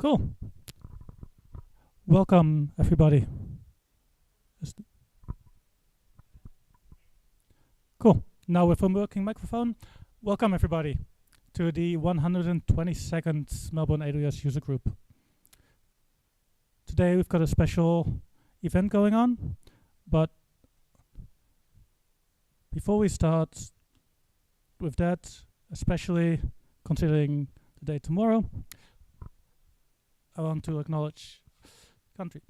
Cool. Welcome, everybody. Cool. Now with a working microphone, welcome everybody to the 122nd Melbourne AWS user group. Today we've got a special event going on, but before we start with that, especially considering the day tomorrow, I want to acknowledge country.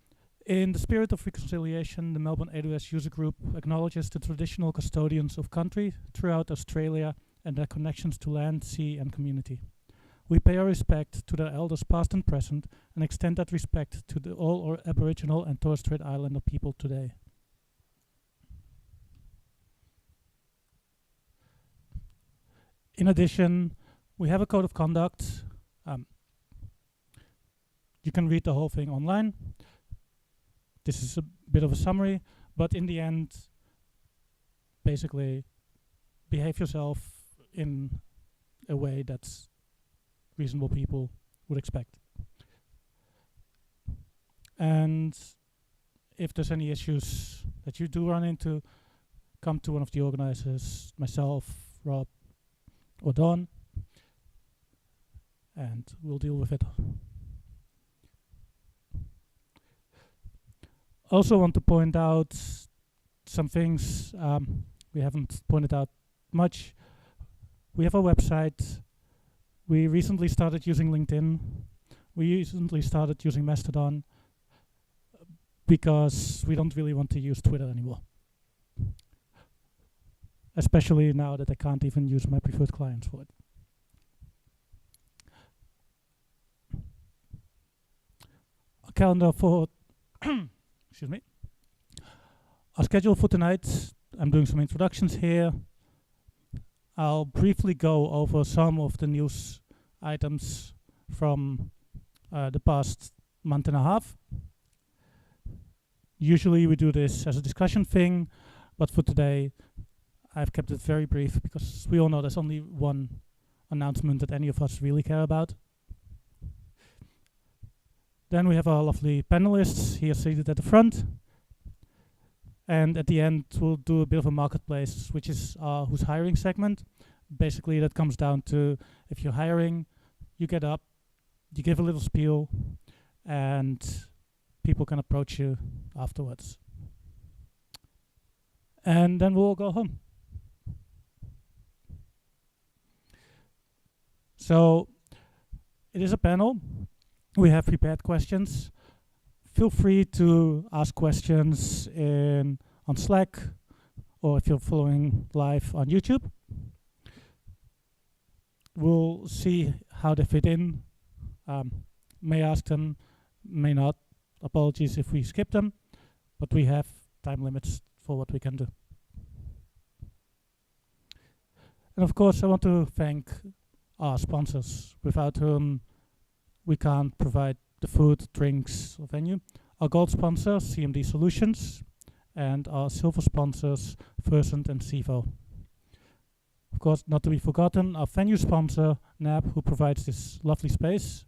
In the spirit of reconciliation, the Melbourne AWS user group acknowledges the traditional custodians of country throughout Australia and their connections to land, sea and community. We pay our respect to their elders past and present and extend that respect to all our Aboriginal and Torres Strait Islander people today. In addition, we have a code of conduct. You can read the whole thing online. This is a bit of a summary, but in the end, basically, behave yourself in a way that's reasonable people would expect. And if there's any issues that you do run into, come to one of the organizers, myself, Rob, or Don, and we'll deal with it. Also want to point out some things we haven't pointed out much. We have a website. We recently started using LinkedIn. We recently started using Mastodon because we don't really want to use Twitter anymore. Especially now that I can't even use my preferred clients for it. A calendar for excuse me. Our schedule for tonight, I'm doing some introductions here. I'll briefly go over some of the news items from the past month and a half. Usually we do this as a discussion thing, but for today I've kept it very brief because we all know there's only one announcement that any of us really care about. Then we have our lovely panelists here seated at the front. And at the end, we'll do a bit of a marketplace, which is our Who's Hiring segment. Basically, that comes down to if you're hiring, you get up, you give a little spiel, and people can approach you afterwards. And then we'll all go home. So it is a panel. We have prepared questions. Feel free to ask questions on Slack, or if you're following live on YouTube. We'll see how they fit in. May ask them, may not. Apologies if we skip them, but we have time limits for what we can do. And of course, I want to thank our sponsors, without whom we can't provide the food, drinks, or venue. Our gold sponsor, CMD Solutions, and our silver sponsors, Versant and Civo. Of course, not to be forgotten, our venue sponsor, NAB, who provides this lovely space,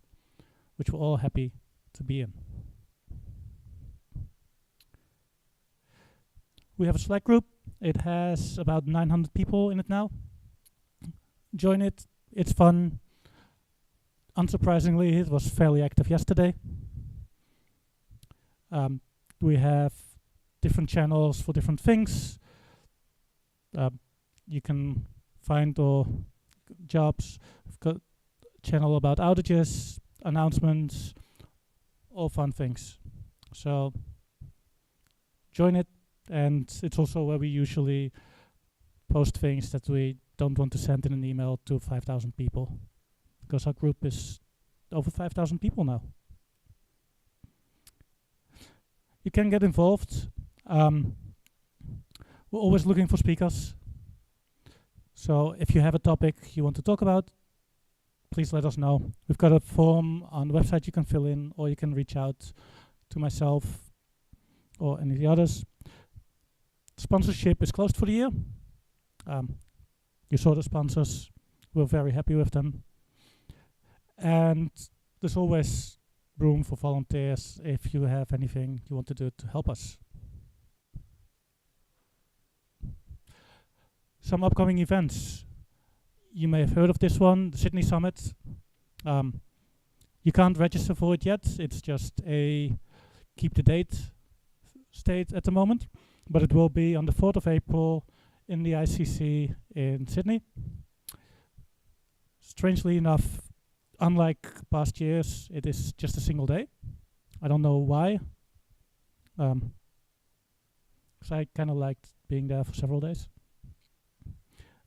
which we're all happy to be in. We have a Slack group. It has about 900 people in it now. Join it. It's fun. Unsurprisingly, it was fairly active yesterday. We have different channels for different things. You can find our jobs. We've got a channel about outages, announcements, all fun things. So join it, and it's also where we usually post things that we don't want to send in an email to 5,000 people, because our group is over 5,000 people now. You can get involved. We're always looking for speakers. So if you have a topic you want to talk about, please let us know. We've got a form on the website you can fill in, or you can reach out to myself or any of the others. Sponsorship is closed for the year. You saw the sponsors. We're very happy with them. And there's always room for volunteers if you have anything you want to do to help us. Some upcoming events. You may have heard of this one, the Sydney Summit. You can't register for it yet. It's just a keep the date state at the moment. But it will be on the 4th of April in the ICC in Sydney. Strangely enough, unlike past years, it is just a single day. I don't know why. Because I kind of liked being there for several days.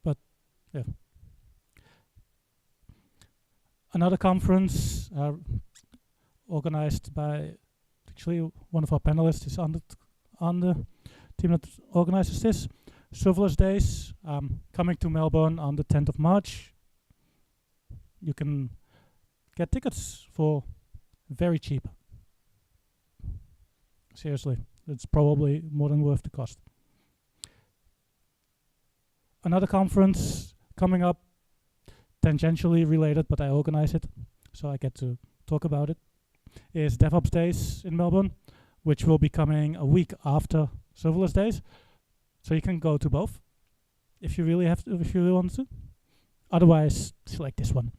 But yeah. Another conference organized by actually one of our panelists is on the team that organizes this. Serverless Days, coming to Melbourne on the 10th of March. You can get tickets for very cheap. Seriously, it's probably more than worth the cost. Another conference coming up, tangentially related, but I organize it, so I get to talk about it, is DevOps Days in Melbourne, which will be coming a week after Serverless Days. So you can go to both if you really have to, if you really want to. Otherwise, select this one.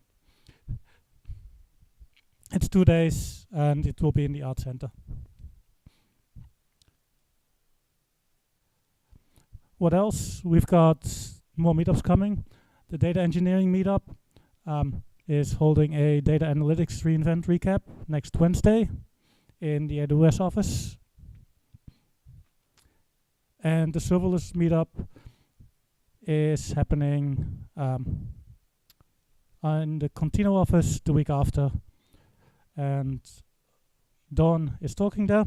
It's 2 days and it will be in the Art Center. What else? We've got more meetups coming. The data engineering meetup is holding a data analytics reInvent recap next Wednesday in the AWS office. And the serverless meetup is happening in the Contino office the week after. And Dawn is talking there.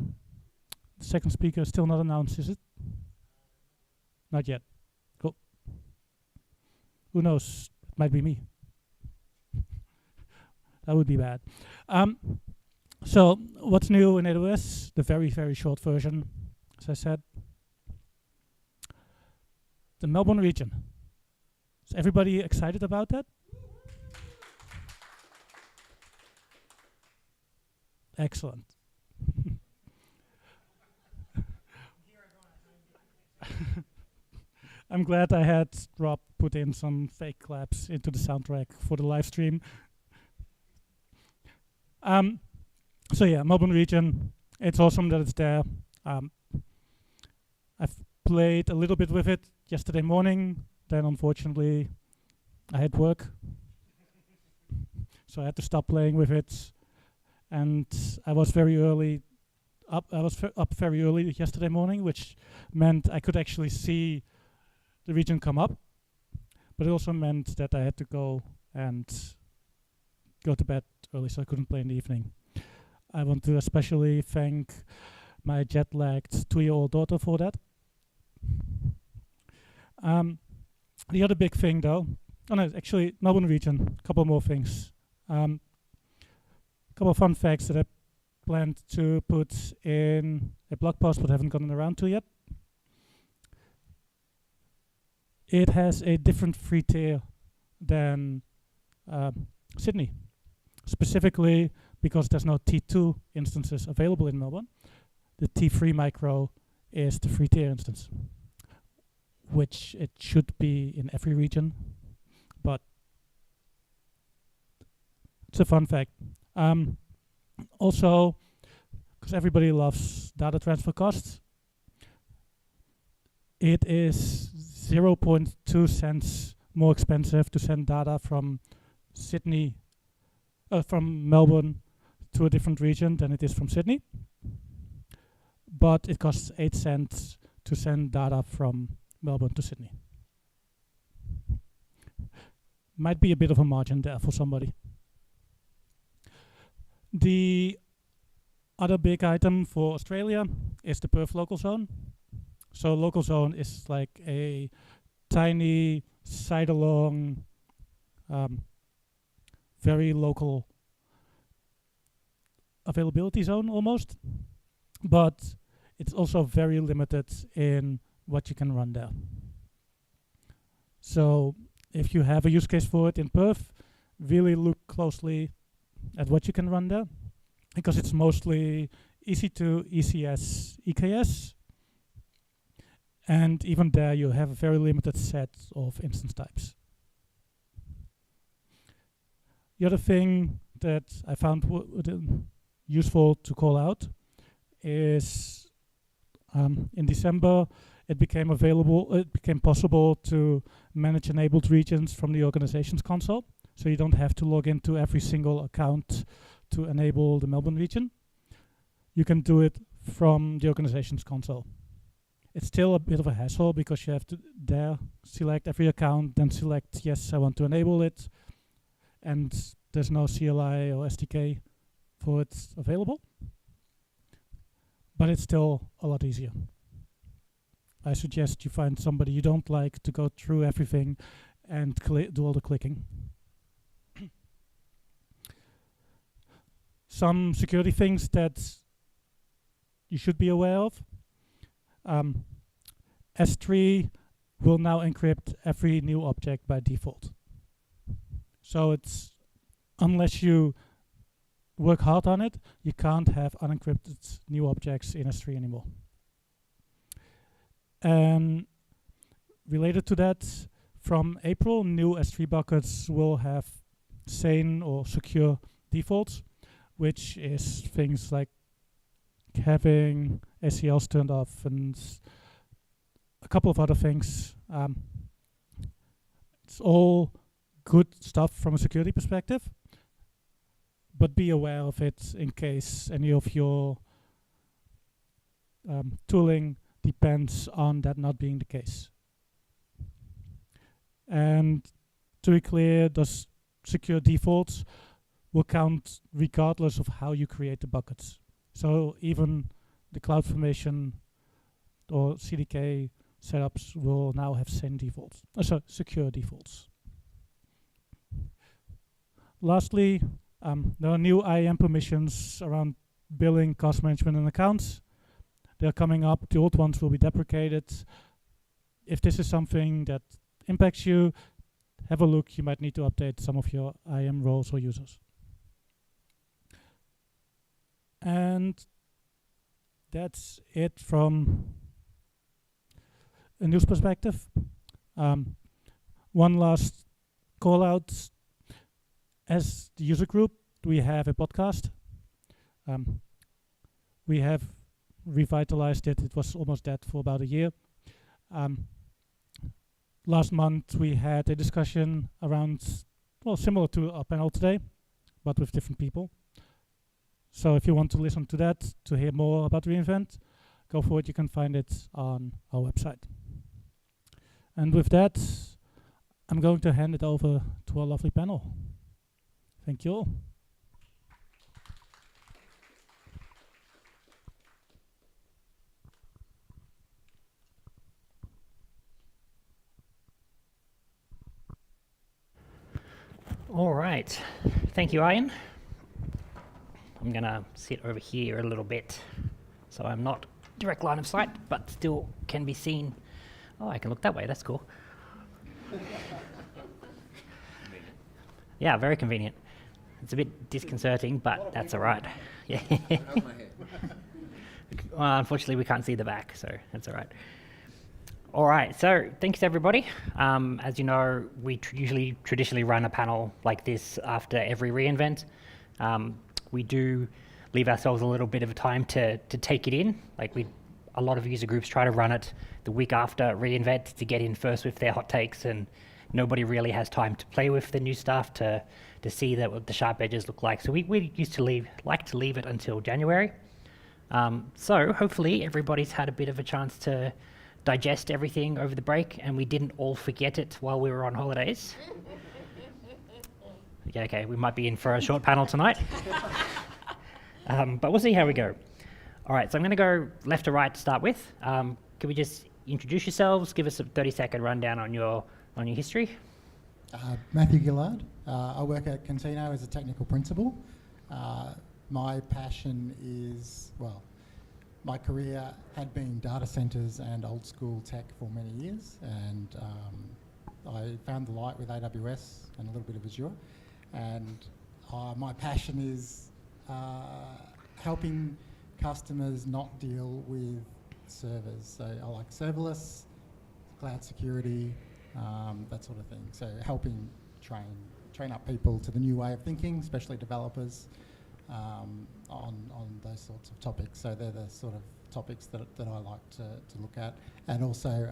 The second speaker is still not announced, is it? Not yet. Cool. Who knows? It might be me. That would be bad. So what's new in AWS? The very, very short version, as I said. The Melbourne region. Is everybody excited about that? Excellent. I'm glad I had Rob put in some fake claps into the soundtrack for the live stream. So yeah, Melbourne region. It's awesome that it's there. I've played a little bit with it yesterday morning. Then unfortunately, I had work, so I had to stop playing with it. And I was very early up. I was up very early yesterday morning, which meant I could actually see the region come up. But it also meant that I had to go to bed early, so I couldn't play in the evening. I want to especially thank my jet-lagged 2-year-old daughter for that. The other big thing, though, actually, Melbourne region. Couple more things. Couple of fun facts that I planned to put in a blog post, but haven't gotten around to yet. It has a different free tier than Sydney, specifically because there's no T2 instances available in Melbourne. The T3 micro is the free tier instance, which it should be in every region, but it's a fun fact. Also, because everybody loves data transfer costs, it is 0.2 cents more expensive to send data from from Melbourne to a different region than it is from Sydney. But it costs 8 cents to send data from Melbourne to Sydney. Might be a bit of a margin there for somebody. The other big item for Australia is the Perth local zone. So local zone is like a tiny side-along, very local availability zone almost, but it's also very limited in what you can run there. So if you have a use case for it in Perth, really look closely at what you can run there, because it's mostly EC2, ECS, EKS, and even there you have a very limited set of instance types. The other thing that I found useful to call out is in December it became possible to manage enabled regions from the organizations console. So you don't have to log into every single account to enable the Melbourne region. You can do it from the organizations console. It's still a bit of a hassle because you have to select every account, then select yes, I want to enable it. And there's no CLI or SDK for it available. But it's still a lot easier. I suggest you find somebody you don't like to go through everything and do all the clicking. Some security things that you should be aware of. S3 will now encrypt every new object by default. So it's, unless you work hard on it, you can't have unencrypted new objects in S3 anymore. And related to that, from April, new S3 buckets will have sane or secure defaults, which is things like having ACLs turned off and a couple of other things. It's all good stuff from a security perspective, but be aware of it in case any of your tooling depends on that not being the case. And to be clear, those secure defaults will count regardless of how you create the buckets. So even the CloudFormation or CDK setups will now have same defaults, secure defaults. Lastly, there are new IAM permissions around billing, cost management, and accounts. They're coming up. The old ones will be deprecated. If this is something that impacts you, have a look. You might need to update some of your IAM roles or users. And that's it from a news perspective. One last call out. As the user group, we have a podcast. We have revitalized it. It was almost dead for about a year. Last month, we had a discussion around, well, similar to our panel today, but with different people. So if you want to listen to that, to hear more about reInvent, go for it. You can find it on our website. And with that, I'm going to hand it over to our lovely panel. Thank you all. All right. Thank you, Ian. I'm going to sit over here a little bit so I'm not direct line of sight, but still can be seen. Oh, I can look that way. That's cool. Yeah, very convenient. It's a bit disconcerting, but that's all right. Yeah. Well, unfortunately, we can't see the back, so that's all right. All right, so thanks everybody. As you know, we usually traditionally run a panel like this after every reInvent. We do leave ourselves a little bit of time to take it in. Like a lot of user groups try to run it the week after reInvent to get in first with their hot takes, and nobody really has time to play with the new stuff to see that what the sharp edges look like. So we used to like to leave it until January. So hopefully everybody's had a bit of a chance to digest everything over the break, and we didn't all forget it while we were on holidays. Yeah, okay, we might be in for a short panel tonight. But we'll see how we go. All right, so I'm going to go left to right to start with. Can we just introduce yourselves, give us a 30-second rundown on your history? Matthew Gillard. I work at Casino as a technical principal. My passion is, well, my career had been data centers and old school tech for many years, and I found the light with AWS and a little bit of Azure. And my passion is helping customers not deal with servers. So I like serverless, cloud security, that sort of thing. So helping train up people to the new way of thinking, especially developers, on those sorts of topics. So they're the sort of topics that I like to look at. And also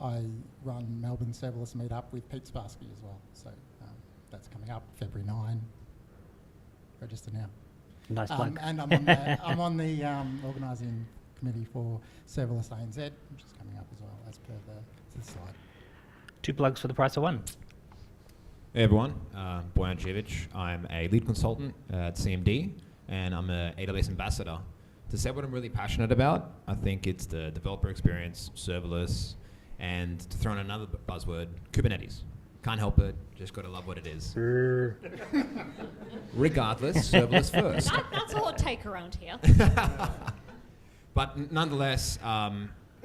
I run Melbourne Serverless Meetup with Pete Sparsky as well. So that's coming up February 9. Register now. Nice plug. And I'm on the organising committee for Serverless ANZ, which is coming up as well, as per the slide. 2 plugs for the price of 1. Hey everyone, Bojan Djivich. I'm a lead consultant at CMD, and I'm an AWS ambassador. To say what I'm really passionate about, I think it's the developer experience, serverless, and to throw in another buzzword, Kubernetes. Can't help it, just gotta love what it is. Regardless, serverless first. That's a hot take around here. But nonetheless,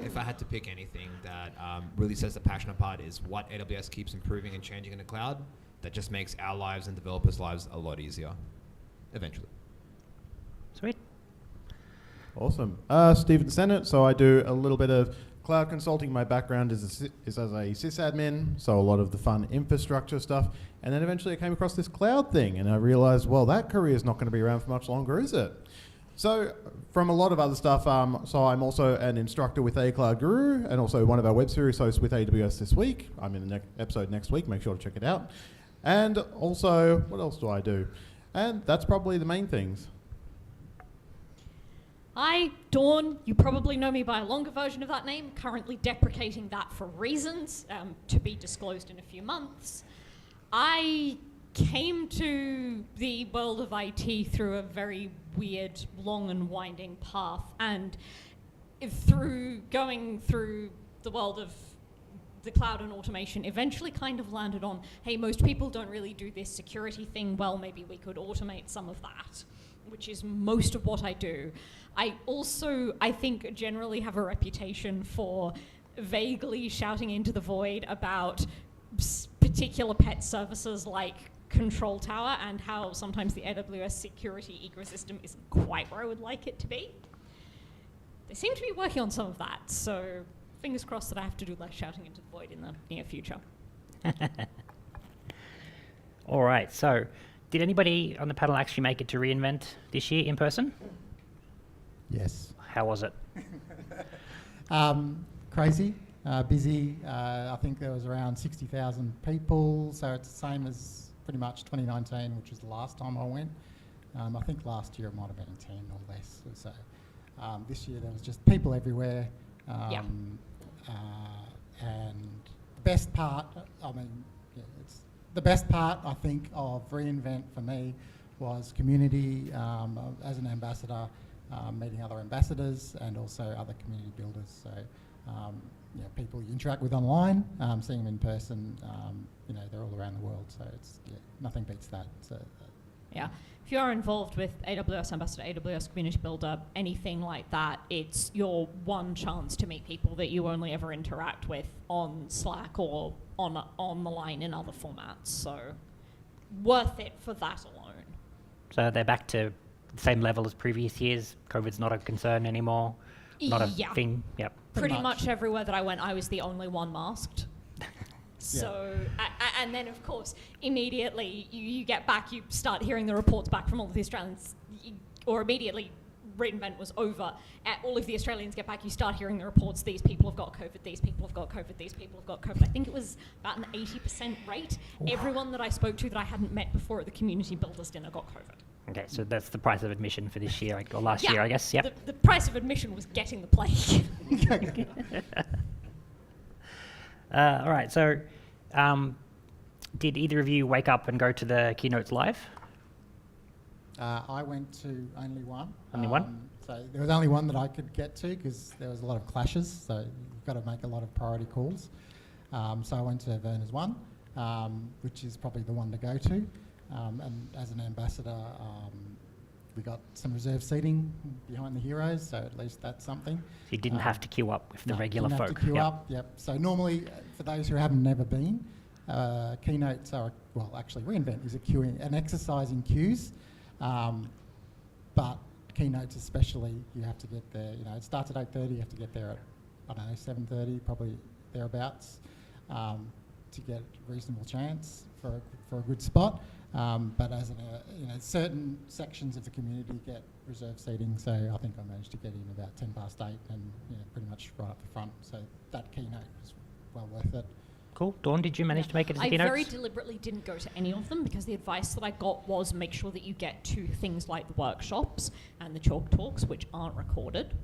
if I had to pick anything that really sets the passion apart is what AWS keeps improving and changing in the cloud that just makes our lives and developers' lives a lot easier, eventually. Sweet. Awesome. Stephen Sennett. So I do a little bit of cloud consulting. My background is as a sysadmin, so a lot of the fun infrastructure stuff. And then eventually I came across this cloud thing, and I realized, well, that career is not going to be around for much longer, is it? So from a lot of other stuff, so I'm also an instructor with A Cloud Guru, and also one of our web series hosts with AWS this week. I'm in the episode next week. Make sure to check it out. And also, what else do I do? And that's probably the main things. Hi, Dawn. You probably know me by a longer version of that name, currently deprecating that for reasons to be disclosed in a few months. I came to the world of IT through a very weird, long and winding path, and through going through the world of the cloud and automation, eventually kind of landed on, hey, most people don't really do this security thing well, maybe we could automate some of that, which is most of what I do. I also, I think, generally have a reputation for vaguely shouting into the void about particular pet services like Control Tower and how sometimes the AWS security ecosystem isn't quite where I would like it to be. They seem to be working on some of that, so fingers crossed that I have to do less shouting into the void in the near future. All right, so did anybody on the panel actually make it to reInvent this year in person? Yes. How was it? Crazy, busy. I think there was around 60,000 people, so it's the same as pretty much 2019, which was the last time I went. I think last year it might have been 10 or less. So this year there was just people everywhere. And the best part, it's the best part, I think, of reInvent for me was community as an ambassador, meeting other ambassadors and also other community builders. So people you interact with online, seeing them in person, they're all around the world. So it's nothing beats that. So, Yeah. If you are involved with AWS Ambassador, AWS Community Builder, anything like that, it's your one chance to meet people that you only ever interact with on Slack or on the line in other formats. So worth it for that alone. So they're back to the same level as previous years. COVID's not a concern anymore. Not a thing. Yep. Pretty much everywhere that I went, I was the only one masked. So, and then of course, immediately you get back, you start hearing the reports back from all of the Australians, or immediately reInvent was over, all of the Australians get back, you start hearing the reports, these people have got COVID, these people have got COVID, these people have got COVID. I think it was about an 80% rate. Ooh. Everyone that I spoke to that I hadn't met before at the Community Builders Dinner got COVID. Okay, so that's the price of admission for this year, or last year, I guess. Yep. The price of admission was getting the plague. All right, so did either of you wake up and go to the keynotes live? I went to only one. Only one? So there was only one that I could get to because there was a lot of clashes, so you've got to make a lot of priority calls. So I went to Werner's one, which is probably the one to go to. And as an ambassador, we got some reserve seating behind the heroes, so at least that's something. So you didn't have to queue up with the regular folk. Didn't have to queue up, yep. So normally, for those who haven't never been, keynotes are, well, actually reInvent is an exercise in queues, but keynotes especially, you have to get there, it starts at 8:30, you have to get there at, 7:30, probably thereabouts, to get a reasonable chance for a good spot. But as certain sections of the community get reserved seating, so I think I managed to get in about 8:10 and pretty much right up the front. So that keynote was well worth it. Cool. Dawn, did you manage to make it to the I keynotes? very deliberately didn't go to any of them because the advice that I got was make sure that you get to things like the workshops and the chalk talks, which aren't recorded.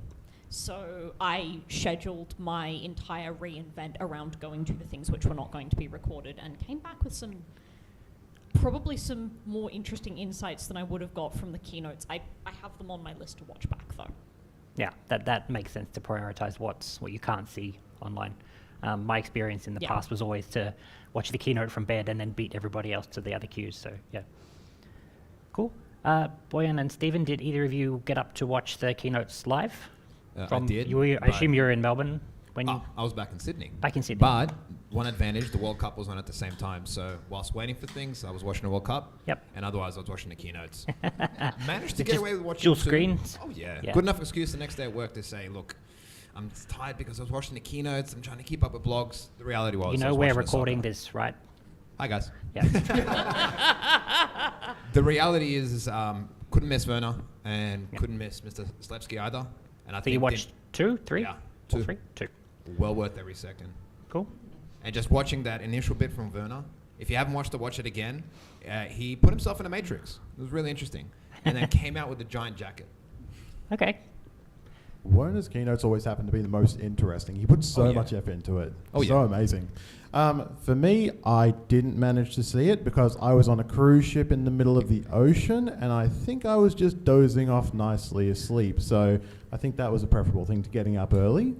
So I scheduled my entire reInvent around going to the things which were not going to be recorded and came back with some probably some more interesting insights than I would have got from the keynotes. I have them on my list to watch back, though. Yeah, that makes sense to prioritize what you can't see online. My experience in the past was always to watch the keynote from bed and then beat everybody else to the other queues. So yeah, cool. Boyan and Stephen, did either of you get up to watch the keynotes live? I did. I assume you were in Melbourne when you. I was back in Sydney. Back in Sydney. But one advantage, the World Cup was on at the same time. So whilst waiting for things, I was watching the World Cup. Yep. And otherwise, I was watching the keynotes. Managed to It's get just away with watching dual two. screens? Oh yeah. Yeah. Good enough excuse the next day at work to say, look, I'm tired because I was watching the keynotes. I'm trying to keep up with blogs. The reality was, You know we're recording this, right? Hi guys. Yeah. The reality is couldn't miss Werner and couldn't miss Mr. Slepsky either. And I So think you watched 2, 3? Yeah, Or 2. 3? 2. Well worth every second. Cool. And just watching that initial bit from Werner, if you haven't watched it, watch it again. He put himself in a matrix. It was really interesting. And then came out with a giant jacket. Okay. Werner's keynotes always happen to be the most interesting. He puts so much effort into it. So amazing. For me, I didn't manage to see it because I was on a cruise ship in the middle of the ocean, and I think I was just dozing off nicely asleep. So I think that was a preferable thing to getting up early.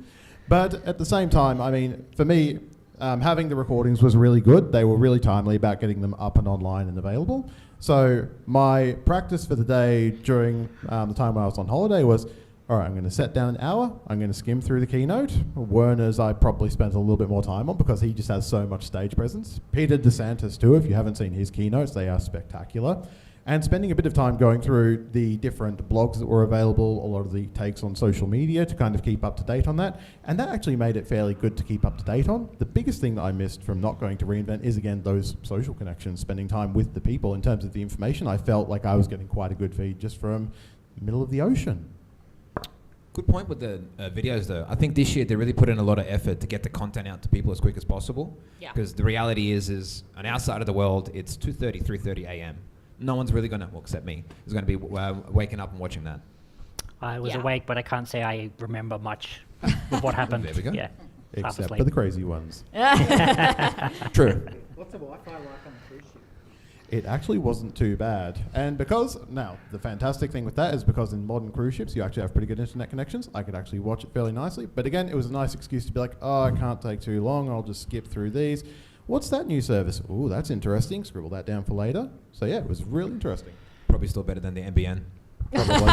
But at the same time, I mean, for me, having the recordings was really good. They were really timely about getting them up and online and available. So my practice for the day during the time when I was on holiday was, all right, I'm going to set down an hour. I'm going to skim through the keynote. Werner's I probably spent a little bit more time on because he just has so much stage presence. Peter DeSantis too, if you haven't seen his keynotes, they are spectacular. And spending a bit of time going through the different blogs that were available, a lot of the takes on social media to kind of keep up to date on that. And that actually made it fairly good to keep up to date on. The biggest thing that I missed from not going to reInvent is, again, those social connections, spending time with the people. In terms of the information, I felt like I was getting quite a good feed just from the middle of the ocean. Good point with the videos, though. I think this year they really put in a lot of effort to get the content out to people as quick as possible. Yeah. Because the reality is on our side of the world, it's 2:30, 3:30 a.m. No one's really going to, well, except me, is going to be waking up and watching that. I was awake, but I can't say I remember much of what happened. There we go. Yeah. half Except asleep. for the crazy ones. True. What's the Wi-Fi like on the cruise ship? It actually wasn't too bad. And because, now, the fantastic thing with that is because in modern cruise ships, you actually have pretty good internet connections. I could actually watch it fairly nicely. But again, it was a nice excuse to be like, oh, I can't take too long. I'll just skip through these. What's that new service? Ooh, that's interesting. Scribble that down for later. So yeah, it was really interesting. Probably still better than the NBN. Probably.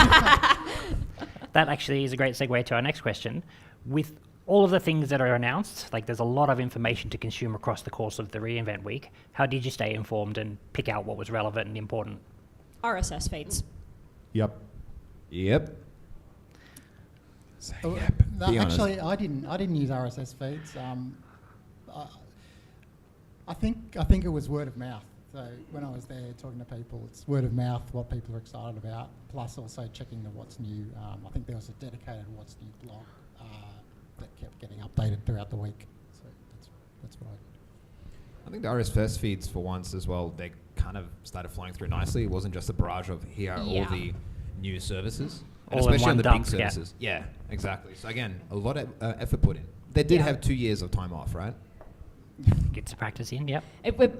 That actually is a great segue to our next question. With all of the things that are announced, like there's a lot of information to consume across the course of the reInvent week. How did you stay informed and pick out what was relevant and important? RSS feeds. Yep. Yep. Oh, Yep. no, Be honest. actually, I didn't use RSS feeds. I think it was word of mouth. So when I was there talking to people, it's word of mouth, what people are excited about, plus also checking the what's new. I think there was a dedicated what's new blog that kept getting updated throughout the week. So that's what I did. I think the RSS feeds for once as well, they kind of started flowing through nicely. It wasn't just a barrage of here are all Yeah. the new services. And All in especially one on the dump, big yeah. services. Yeah, exactly. So again, a lot of effort put in. They did Yeah. have 2 years of time off, right? Get some practice in, yep. It was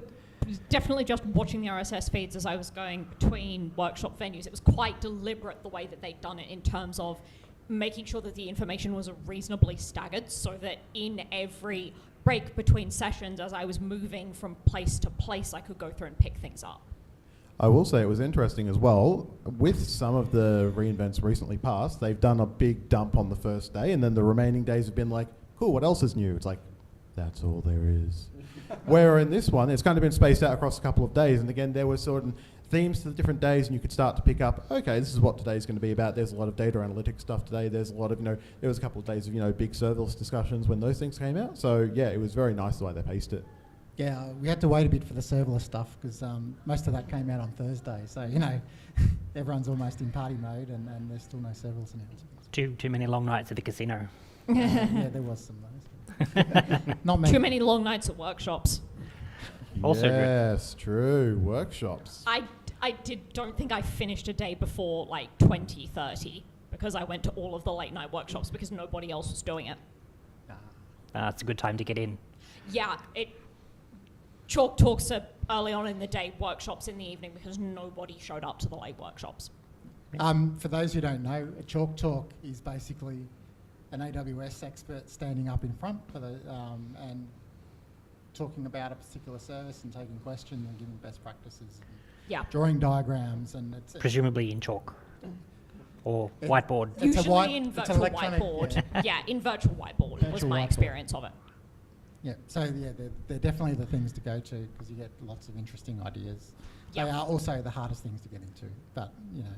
definitely just watching the RSS feeds as I was going between workshop venues. It was quite deliberate the way that they'd done it in terms of making sure that the information was reasonably staggered so that in every break between sessions as I was moving from place to place, I could go through and pick things up. I will say it was interesting as well. With some of the reInvents recently passed, they've done a big dump on the first day, and then the remaining days have been like, cool, what else is new? It's like, that's all there is. Where in this one, it's kind of been spaced out across a couple of days, and again, there were sort of themes to the different days, and you could start to pick up, okay, this is what today's going to be about. There's a lot of data analytics stuff today. There's a lot of, there was a couple of days of, big serverless discussions when those things came out. So yeah, it was very nice the way they paced it. Yeah, we had to wait a bit for the serverless stuff because most of that came out on Thursday. So, everyone's almost in party mode and there's still no serverless announcements. Too many long nights at the casino. Yeah, there was some of those. Not many. Too many long nights at workshops. Also good. yes, true. Workshops. I don't think I finished a day before like 20:30 because I went to all of the late night workshops because nobody else was doing it. It's a good time to get in. Yeah, Chalk Talk's a early on in the day, workshops in the evening because nobody showed up to the late workshops. For those who don't know, a chalk talk is basically an AWS expert standing up in front for the and talking about a particular service and taking questions and giving best practices, Yeah. drawing diagrams, and it's Presumably in chalk or whiteboard. It's a Usually in it's virtual electronic, whiteboard. yeah. Yeah, in virtual whiteboard was Virtual my whiteboard. experience of it. Yeah, so yeah, they're definitely the things to go to because you get lots of interesting ideas. They Yep. are also the hardest things to get into, but you know.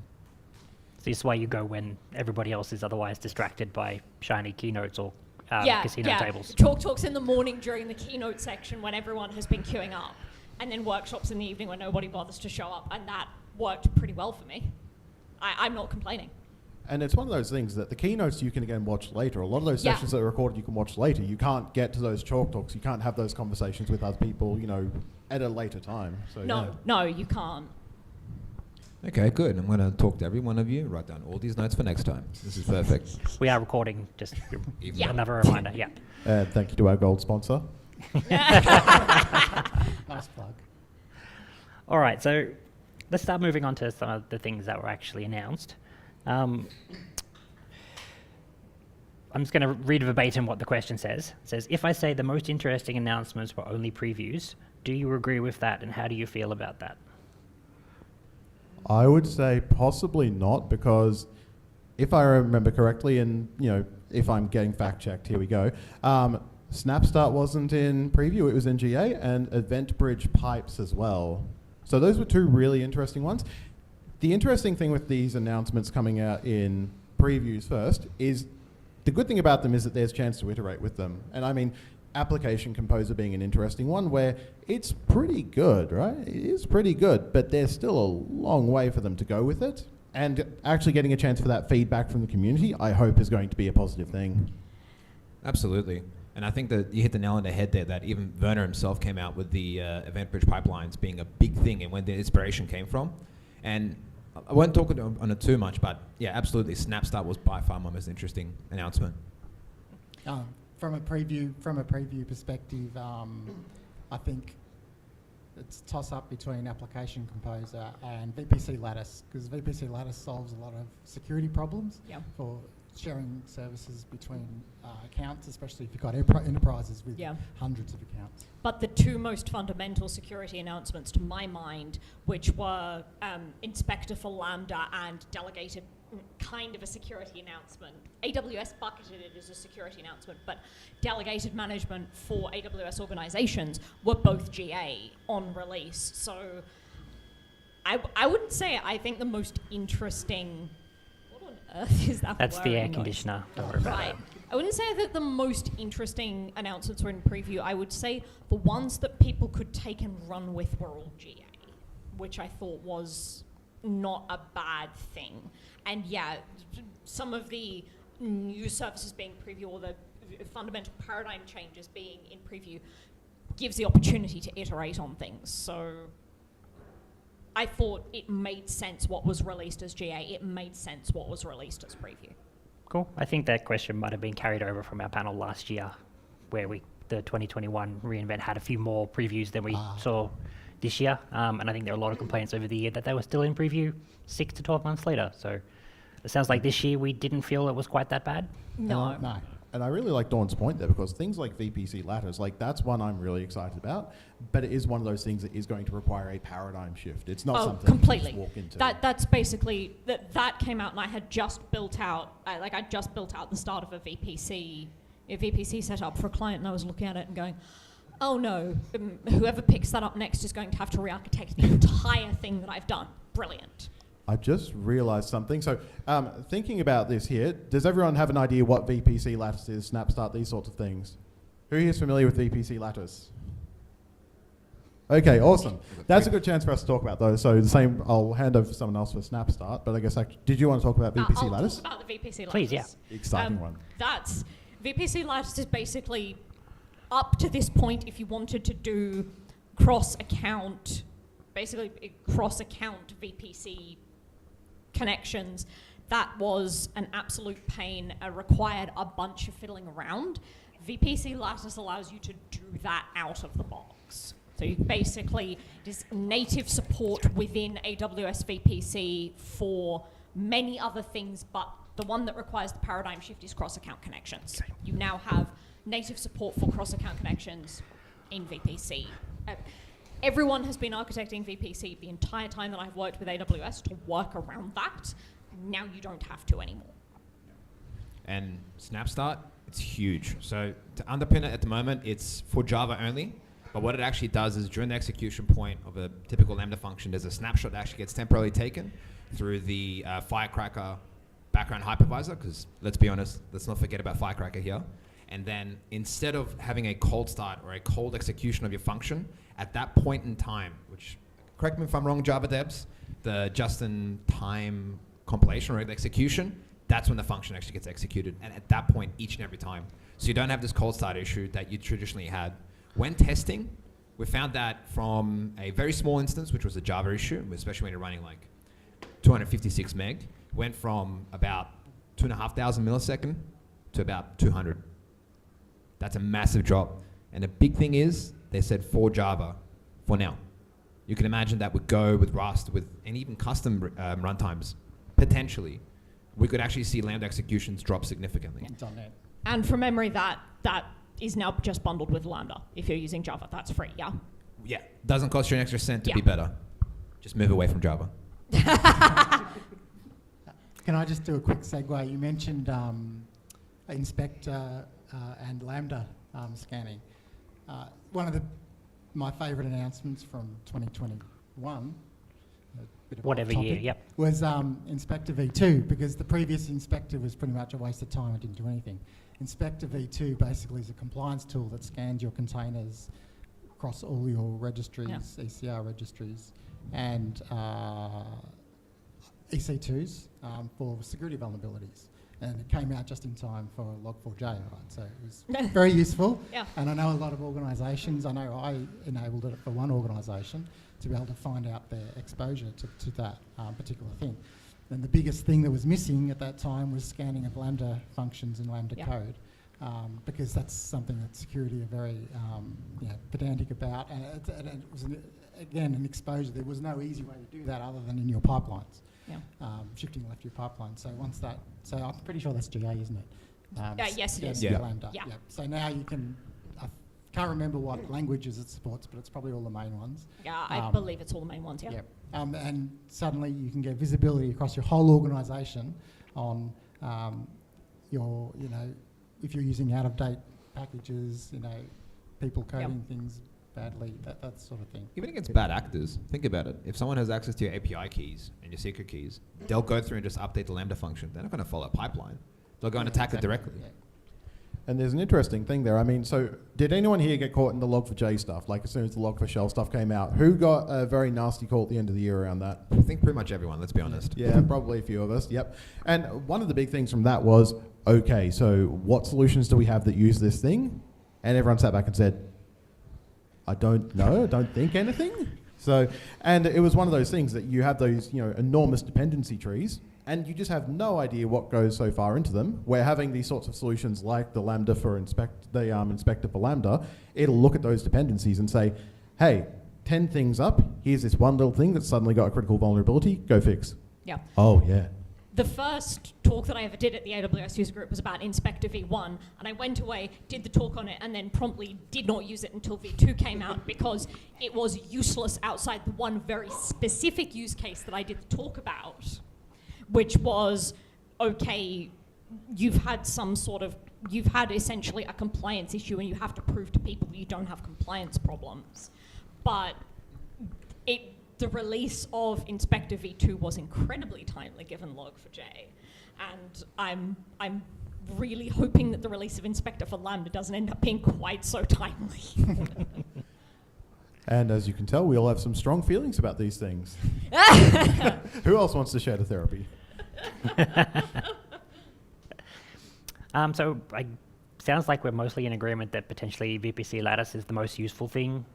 So this is why you go when everybody else is otherwise distracted by shiny keynotes or casino tables. Chalk talks in the morning during the keynote section when everyone has been queuing up, and then workshops in the evening when nobody bothers to show up, and that worked pretty well for me. I'm not complaining. And it's one of those things that the keynotes you can again watch later. A lot of those Yeah. sessions that are recorded you can watch later. You can't get to those chalk talks. You can't have those conversations with other people, at a later time. So No, you can't. Okay, good. I'm going to talk to every one of you, write down all these notes for next time. This is perfect. We are recording, just Yeah. another reminder, yeah. Thank you to our gold sponsor. Nice plug. All right, so let's start moving on to some of the things that were actually announced. I'm just going to read verbatim what the question says. It says, if I say the most interesting announcements were only previews, do you agree with that, and how do you feel about that? I would say possibly not, because if I remember correctly, and if I'm getting fact checked, here we go. SnapStart wasn't in preview; it was in GA, and EventBridge pipes as well. So those were two really interesting ones. The interesting thing with these announcements coming out in previews first is the good thing about them is that there's a chance to iterate with them. And I mean, Application Composer being an interesting one where it's pretty good, right? It is pretty good, but there's still a long way for them to go with it. And actually getting a chance for that feedback from the community, I hope, is going to be a positive thing. Absolutely. And I think that you hit the nail on the head there, that even Werner himself came out with the EventBridge pipelines being a big thing and when the inspiration came from. And I won't talk on it too much, but yeah, absolutely, SnapStart was by far my most interesting announcement. From a preview perspective, I think it's a toss-up between Application Composer and VPC Lattice, because VPC Lattice solves a lot of security problems for sharing services between accounts, especially if you've got enterprises with hundreds of accounts. But the two most fundamental security announcements, to my mind, which were Inspector for Lambda and delegated kind of a security announcement. AWS bucketed it as a security announcement, but delegated management for AWS organizations were both GA on release. So I wouldn't say it. I think the most interesting... What on earth is that That's the air noise? conditioner. Don't worry about Right. that. I wouldn't say that the most interesting announcements were in preview. I would say the ones that people could take and run with were all GA, which I thought was not a bad thing. And yeah, some of the new services being preview or the fundamental paradigm changes being in preview gives the opportunity to iterate on things. So I thought it made sense what was released as GA. It made sense what was released as preview. Cool. I think that question might have been carried over from our panel last year, where the 2021 reInvent had a few more previews than we saw this year. And I think there were a lot of complaints over the year that they were still in preview 6 to 12 months later. So it sounds like this year we didn't feel it was quite that bad. No. No. And I really like Dawn's point there, because things like VPC Lattice, that's one I'm really excited about, but it is one of those things that is going to require a paradigm shift. It's not something completely. you just walk into. That's basically that came out, and I had just built out the start of a VPC setup for a client, and I was looking at it and going, oh no, whoever picks that up next is going to have to re-architect the entire thing that I've done. Brilliant. I just realized something. So thinking about this here, does everyone have an idea what VPC Lattice is, SnapStart, these sorts of things? Who here is familiar with VPC Lattice? Okay, awesome. That's a good chance for us to talk about those. So the same, I'll hand over to someone else for SnapStart, but I guess, did you want to talk about VPC I'll Lattice? talk about the VPC Lattice. Please, yeah. Exciting one. VPC Lattice is basically, up to this point, if you wanted to do cross-account VPC connections, that was an absolute pain, required a bunch of fiddling around. VPC Lattice allows you to do that out of the box. So basically, it is native support within AWS VPC for many other things, but the one that requires the paradigm shift is cross-account connections. Okay. You now have native support for cross-account connections in VPC. Everyone has been architecting VPC the entire time that I've worked with AWS to work around that. Now you don't have to anymore. And Snapstart, it's huge. So to underpin it at the moment, it's for Java only. But what it actually does is during the execution point of a typical Lambda function, there's a snapshot that actually gets temporarily taken through the Firecracker background hypervisor, because let's be honest, let's not forget about Firecracker here. And then instead of having a cold start or a cold execution of your function, at that point in time, which, correct me if I'm wrong, Java devs, the just-in-time compilation or the execution, that's when the function actually gets executed. And at that point, each and every time. So you don't have this cold start issue that you traditionally had. When testing, we found that from a very small instance, which was a Java issue, especially when you're running like 256 meg, went from about 2,500 millisecond to about 200. That's a massive drop. And the big thing is, they said for Java, for now. You can imagine that with Go, with Rust, and even custom runtimes, potentially, we could actually see Lambda executions drop significantly. .NET. And from memory, that is now just bundled with Lambda. If you're using Java, that's free, yeah? Yeah, doesn't cost you an extra cent to Yeah. be better. Just move away from Java. Can I just do a quick segue? You mentioned Inspector and Lambda scanning. One of my favourite announcements from 2021, a bit of Whatever off topic, year, yep. was Inspector v2, because the previous Inspector was pretty much a waste of time and didn't do anything. Inspector v2 basically is a compliance tool that scans your containers across all your registries, ECR registries, and EC2s for security vulnerabilities. And it came out just in time for Log4j, right? So it was very useful. Yeah. And I know a lot of organisations, I know I enabled it for one organisation to be able to find out their exposure to that particular thing. And the biggest thing that was missing at that time was scanning of Lambda functions and Lambda code, because that's something that security are very pedantic about. And it was, again, an exposure. There was no easy way to do that other than in your pipelines. Shifting left your pipeline. So once that, so I'm pretty sure that's GA, isn't it? Yes, it is. Yeah. Yeah. Lambda. Yeah. So now you can. I can't remember what languages it supports, but it's probably all the main ones. Yeah, I believe it's all the main ones, yeah. And suddenly you can get visibility across your whole organisation on your, if you're using out of date packages, people coding things badly, that sort of thing. Even against bad actors, think about it. If someone has access to your API keys and your secret keys, they'll go through and just update the Lambda function. They're not going to follow a pipeline. They'll go and attack it directly. Yeah. And there's an interesting thing there. I mean, so did anyone here get caught in the Log4j stuff? Like as soon as the Log4Shell stuff came out, who got a very nasty call at the end of the year around that? I think pretty much everyone, let's be honest. Yeah, probably a few of us, yep. And one of the big things from that was, okay, so what solutions do we have that use this thing? And everyone sat back and said, I don't know, I don't think anything. So, and it was one of those things that you have those, enormous dependency trees, and you just have no idea what goes so far into them. Where having these sorts of solutions like the Lambda for Inspector for Lambda, it'll look at those dependencies and say, hey, 10 things up, here's this one little thing that's suddenly got a critical vulnerability, go fix. Yeah. Oh, yeah. The first talk that I ever did at the AWS user group was about Inspector v1, and I went away, did the talk on it, and then promptly did not use it until v2 came out because it was useless outside the one very specific use case that I did the talk about, which was, okay, you've had essentially a compliance issue and you have to prove to people you don't have compliance problems. But the release of Inspector v2 was incredibly timely given Log4j, and I'm really hoping that the release of Inspector for Lambda doesn't end up being quite so timely. And as you can tell, we all have some strong feelings about these things. Who else wants to share the therapy? So sounds like we're mostly in agreement that potentially VPC Lattice is the most useful thing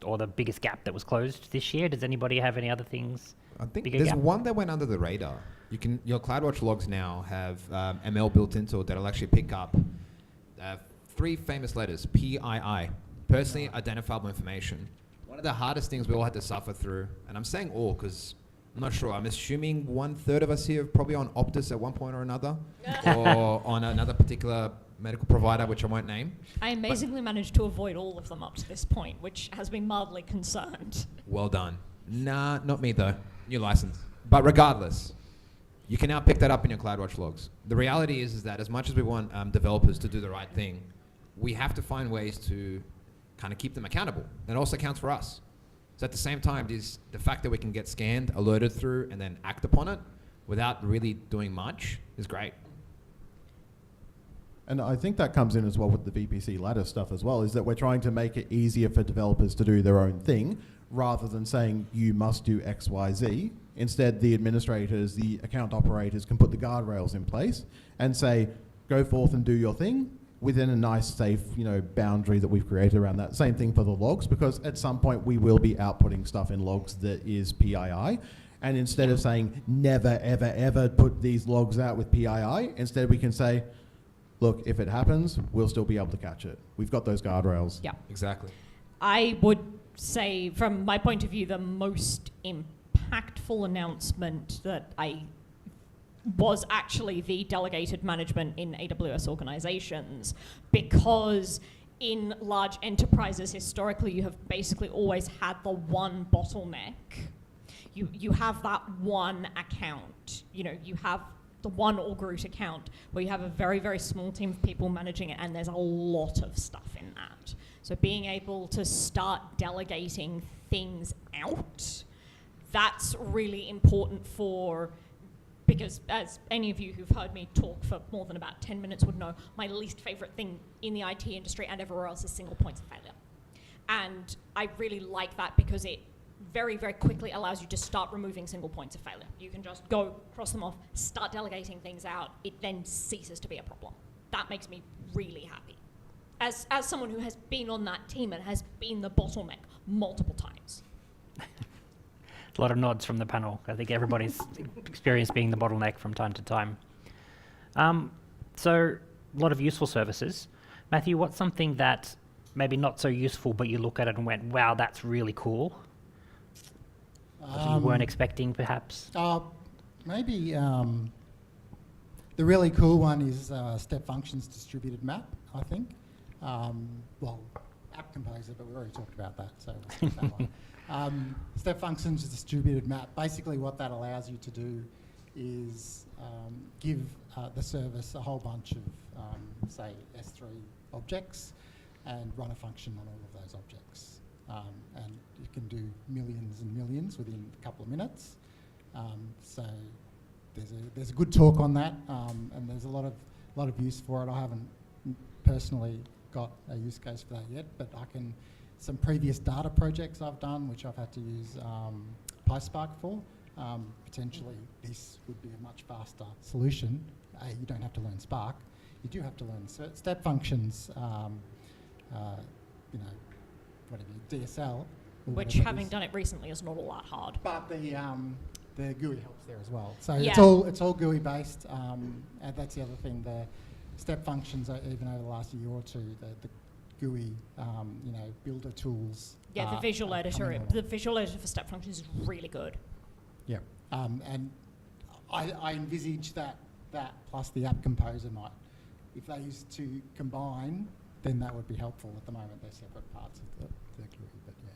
or the biggest gap that was closed this year. Does anybody have any other things? I think bigger there's gap? one that went under the radar. Your CloudWatch logs now have ML built into it that'll actually pick up 3 famous letters, PII, personally identifiable information. One of the hardest things we all had to suffer through, and I'm saying all because I'm not sure, I'm assuming 1/3 of us here are probably on Optus at one point or another, or on another particular medical provider, which I won't name. I amazingly managed to avoid all of them up to this point, which has been mildly concerned. Well done. Nah, not me though. New license. But regardless, you can now pick that up in your CloudWatch logs. The reality is that as much as we want developers to do the right thing, we have to find ways to kind of keep them accountable. That also counts for us. So at the same time, the fact that we can get scanned, alerted through, and then act upon it without really doing much is great. And I think that comes in as well with the VPC ladder stuff as well, is that we're trying to make it easier for developers to do their own thing, rather than saying you must do X, Y, Z. Instead, the administrators, the account operators can put the guardrails in place and say, go forth and do your thing within a nice, safe, boundary that we've created around that. Same thing for the logs, because at some point we will be outputting stuff in logs that is PII. And instead of saying never, ever, ever put these logs out with PII, instead we can say, look, if it happens, we'll still be able to catch it. We've got those guardrails. Yeah. Exactly. I would say, from my point of view, the most impactful announcement that was actually the delegated management in AWS organizations, because in large enterprises historically you have basically always had the one bottleneck. You have that one account, you have the one Allgroot account where you have a very, very small team of people managing it, and there's a lot of stuff in that. So being able to start delegating things out, that's really important because as any of you who've heard me talk for more than about 10 minutes would know, my least favorite thing in the IT industry and everywhere else is single points of failure. And I really like that because it very, very quickly allows you to start removing single points of failure. You can just go, cross them off, start delegating things out. It then ceases to be a problem. That makes me really happy. As someone who has been on that team and has been the bottleneck multiple times. A lot of nods from the panel. I think everybody's experienced being the bottleneck from time to time. So a lot of useful services. Matthew, what's something that maybe not so useful, but you look at it and went, wow, that's really cool? That you weren't expecting, perhaps? Maybe the really cool one is Step Functions Distributed Map, I think. App Composer, but we already talked about that, so we'll skip that one. Step Functions Distributed Map, basically what that allows you to do is give the service a whole bunch of, say, S3 objects and run a function on all of those objects. And you can do millions and millions within a couple of minutes. So there's a good talk on that, and there's a lot of use for it. I haven't personally got a use case for that yet, but some previous data projects I've done, which I've had to use PySpark for, potentially this would be a much faster solution. You don't have to learn Spark. You do have to learn step functions, whatever, DSL. Which, having done it recently, is not all that hard. But the GUI helps there as well. So yeah. it's all GUI based, and that's the other thing. The step functions, even over the last year or two, the GUI, builder tools. Yeah, the visual editor. The visual editor for step functions is really good. Yeah, and I envisage that plus the app composer might, if they used to combine, then that would be helpful. At the moment, they're separate parts of the GUI, but yeah.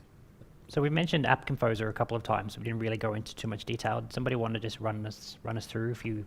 So we mentioned App Composer a couple of times. We didn't really go into too much detail. Somebody want to just run us through a few?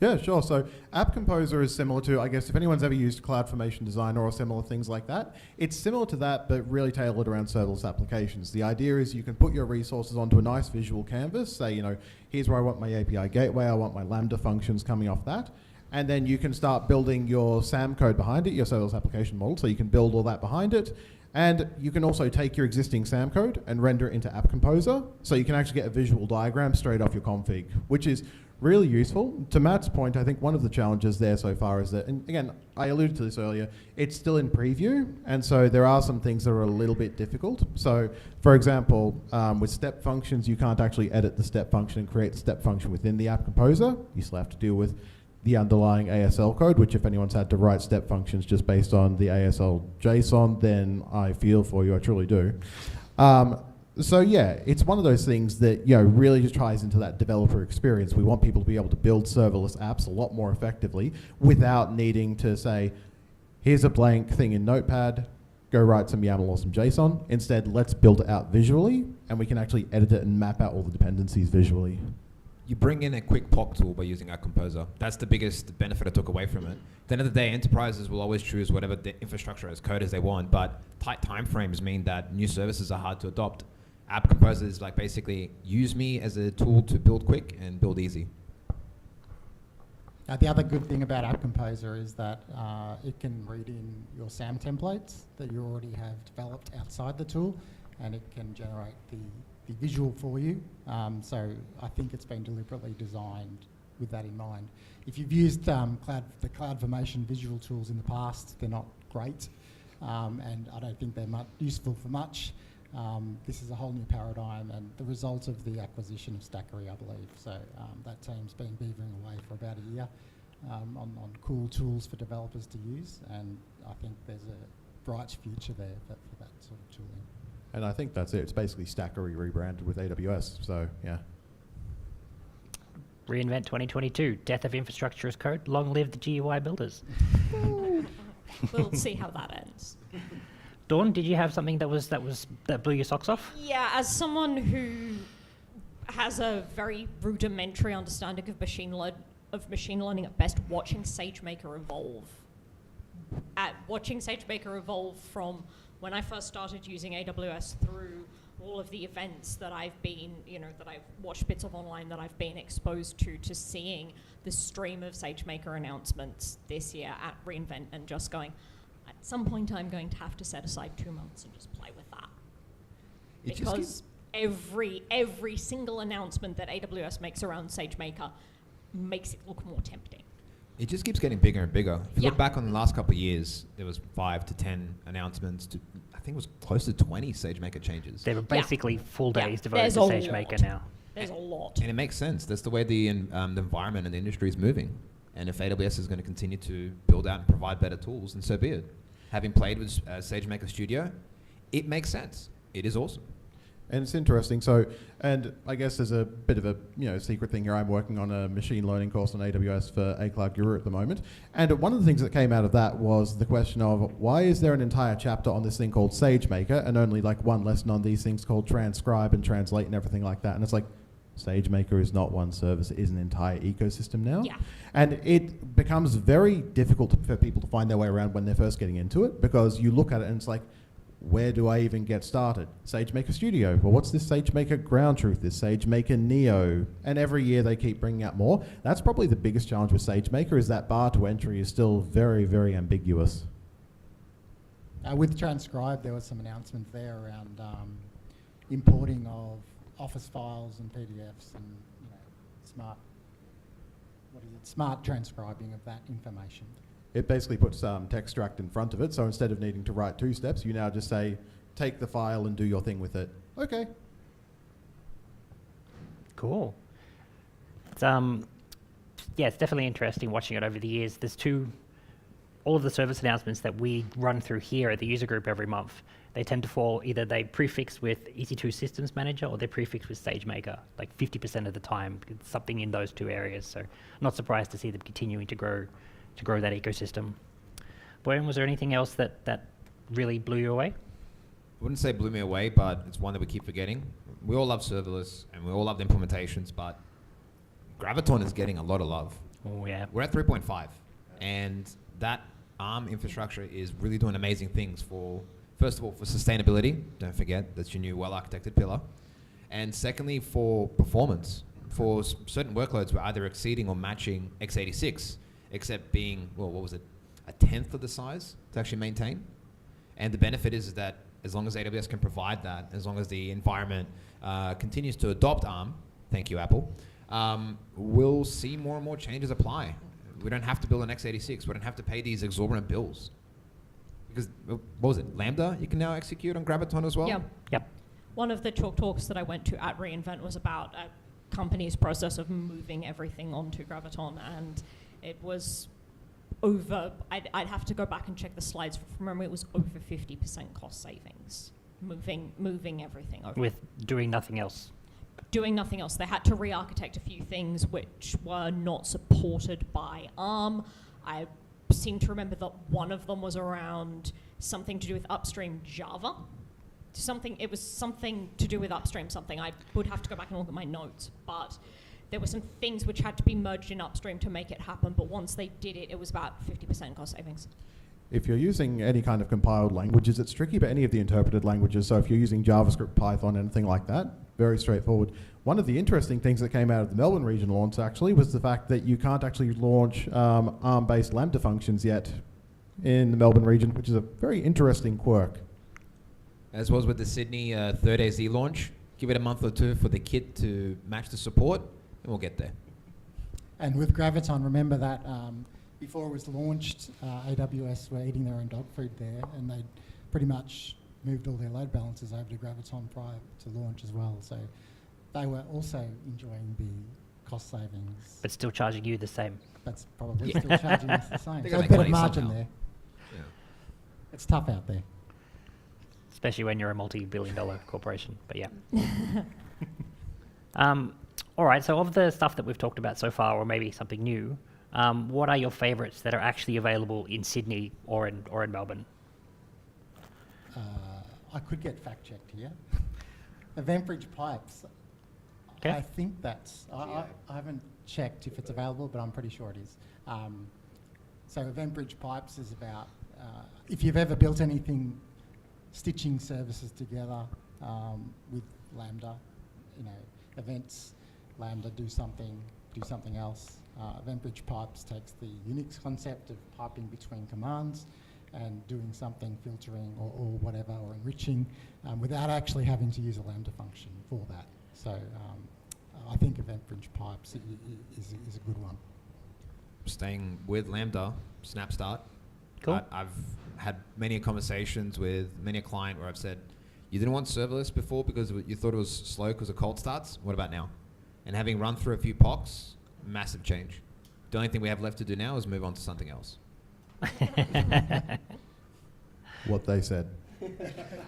Yeah, sure. So App Composer is similar to, I guess, if anyone's ever used CloudFormation Designer or similar things like that, it's similar to that, but really tailored around serverless applications. The idea is you can put your resources onto a nice visual canvas, say, here's where I want my API gateway, I want my Lambda functions coming off that, and then you can start building your SAM code behind it, your serverless application model, so you can build all that behind it. And you can also take your existing SAM code and render it into App Composer, so you can actually get a visual diagram straight off your config, which is really useful. To Matt's point, I think one of the challenges there so far is that, and again, I alluded to this earlier, it's still in preview, and so there are some things that are a little bit difficult. So, for example, with step functions, you can't actually edit the step function and create the step function within the App Composer. You still have to deal with the underlying ASL code, which if anyone's had to write step functions just based on the ASL JSON, then I feel for you, I truly do. So yeah, it's one of those things that really just ties into that developer experience. We want people to be able to build serverless apps a lot more effectively without needing to say, here's a blank thing in Notepad, go write some YAML or some JSON. Instead, let's build it out visually, and we can actually edit it and map out all the dependencies visually. You bring in a quick POC tool by using App Composer. That's the biggest benefit I took away from it. At the end of the day, enterprises will always choose whatever the infrastructure as code as they want, but tight timeframes mean that new services are hard to adopt. App Composer is like basically use me as a tool to build quick and build easy. The other good thing about App Composer is that it can read in your SAM templates that you already have developed outside the tool, and it can generate the visual for you. So I think it's been deliberately designed with that in mind. If you've used the CloudFormation visual tools in the past, they're not great, and I don't think they're useful for much. This is a whole new paradigm, and the result of the acquisition of Stackery, I believe. So that team's been beavering away for about a year on cool tools for developers to use, and I think there's a bright future there for that sort of tooling. And I think that's it. It's basically Stackery rebranded with AWS. So yeah. reInvent 2022, death of infrastructure as code, long live the GUI builders. We'll see how that ends. Dawn, did you have something that blew your socks off? Yeah, as someone who has a very rudimentary understanding of machine learning at best, watching SageMaker evolve. Watching SageMaker evolve from when I first started using AWS through all of the events that I've been, that I've watched bits of online that I've been exposed to seeing the stream of SageMaker announcements this year at reInvent and just going, at some point I'm going to have to set aside 2 months and just play with that. Because every single announcement that AWS makes around SageMaker makes it look more tempting. It just keeps getting bigger and bigger. If you Yeah. look back on the last couple of years, there was 5 to 10 announcements to, I think it was close to 20 SageMaker changes. There were basically full Yeah. days devoted There's to a SageMaker lot. now. There's a lot. And it makes sense. That's the way the environment and the industry is moving. And if AWS is going to continue to build out and provide better tools, then so be it. Having played with SageMaker Studio, it makes sense. It is awesome. And it's interesting. So, and I guess there's a bit of a secret thing here. I'm working on a machine learning course on AWS for A Cloud Guru at the moment. And one of the things that came out of that was the question of why is there an entire chapter on this thing called SageMaker and only like one lesson on these things called transcribe and translate and everything like that. And it's like, SageMaker is not one service, it is an entire ecosystem now. Yeah. And it becomes very difficult for people to find their way around when they're first getting into it, because you look at it and it's like, where do I even get started? SageMaker Studio. Well, what's this SageMaker Ground Truth? This SageMaker Neo? And every year they keep bringing out more. That's probably the biggest challenge with SageMaker, is that bar to entry is still very, very ambiguous. With Transcribe, there was some announcement there around importing of Office files and PDFs and smart transcribing of that information. It basically puts textstruct in front of it, so instead of needing to write 2 steps, you now just say, take the file and do your thing with it. Okay. Cool. It's it's definitely interesting watching it over the years. There's all of the service announcements that we run through here at the user group every month, they tend to fall, either they prefix with EC2 Systems Manager or they prefix with SageMaker, like 50% of the time. It's something in those 2 areas. So not surprised to see them continuing to grow that ecosystem. Boyan, was there anything else that really blew you away? I wouldn't say blew me away, but it's one that we keep forgetting. We all love serverless and we all love the implementations, but Graviton is getting a lot of love. Oh yeah. We're at 3.5, and that ARM infrastructure is really doing amazing things for, first of all, for sustainability. Don't forget, that's your new well-architected pillar. And secondly, for performance. For certain workloads, we're either exceeding or matching x86, except being, well, what was it, a 10th of the size to actually maintain. And the benefit is that as long as AWS can provide that, as long as the environment continues to adopt ARM, thank you, Apple, we'll see more and more changes apply. We don't have to build an x86. We don't have to pay these exorbitant bills. Because, what was it, Lambda you can now execute on Graviton as well? Yeah. Yep. One of the talks that I went to at reInvent was about a company's process of moving everything onto Graviton, and it was over, I'd have to go back and check the slides, from memory it was over 50% cost savings moving everything over. With doing nothing else. Doing nothing else. They had to re-architect a few things which were not supported by ARM. I seem to remember that one of them was around something to do with upstream Java. It was something to do with upstream something. I would have to go back and look at my notes, but there were some things which had to be merged in upstream to make it happen, but once they did it, it was about 50% cost savings. If you're using any kind of compiled languages, it's tricky, but any of the interpreted languages, so if you're using JavaScript, Python, anything like that, very straightforward. One of the interesting things that came out of the Melbourne region launch actually was the fact that you can't actually launch ARM-based Lambda functions yet in the Melbourne region, which is a very interesting quirk. As was with the Sydney third AZ launch, give it a month or two for the kit to match the support, and we'll get there. And with Graviton, remember that before it was launched, AWS were eating their own dog food there, and they pretty much moved all their load balancers over to Graviton prior to launch as well. So they were also enjoying the cost savings. But still charging you the same. That's probably still charging us the same. They're So gonna a make bit of money margin somehow. there. Yeah. It's tough out there. Especially when you're a multi-billion-dollar corporation. But yeah. All right. So of the stuff that we've talked about so far, or maybe something new, what are your favourites that are actually available in Sydney or in Melbourne? I could get fact checked here. Event Bridge Pipes. Okay. I think that's. I haven't checked if it's available, but I'm pretty sure it is. So Event Bridge Pipes is about if you've ever built anything, stitching services together with Lambda, events, Lambda do something else. Event Bridge Pipes takes the Unix concept of piping between commands and doing something, filtering or whatever, or enriching, without actually having to use a Lambda function for that. So I think Event Bridge Pipes is a good one. Staying with Lambda, SnapStart. Cool. I've had many conversations with many a client where I've said, you didn't want serverless before because you thought it was slow because of cold starts. What about now? And having run through a few POCs, massive change. The only thing we have left to do now is move on to something else. What they said.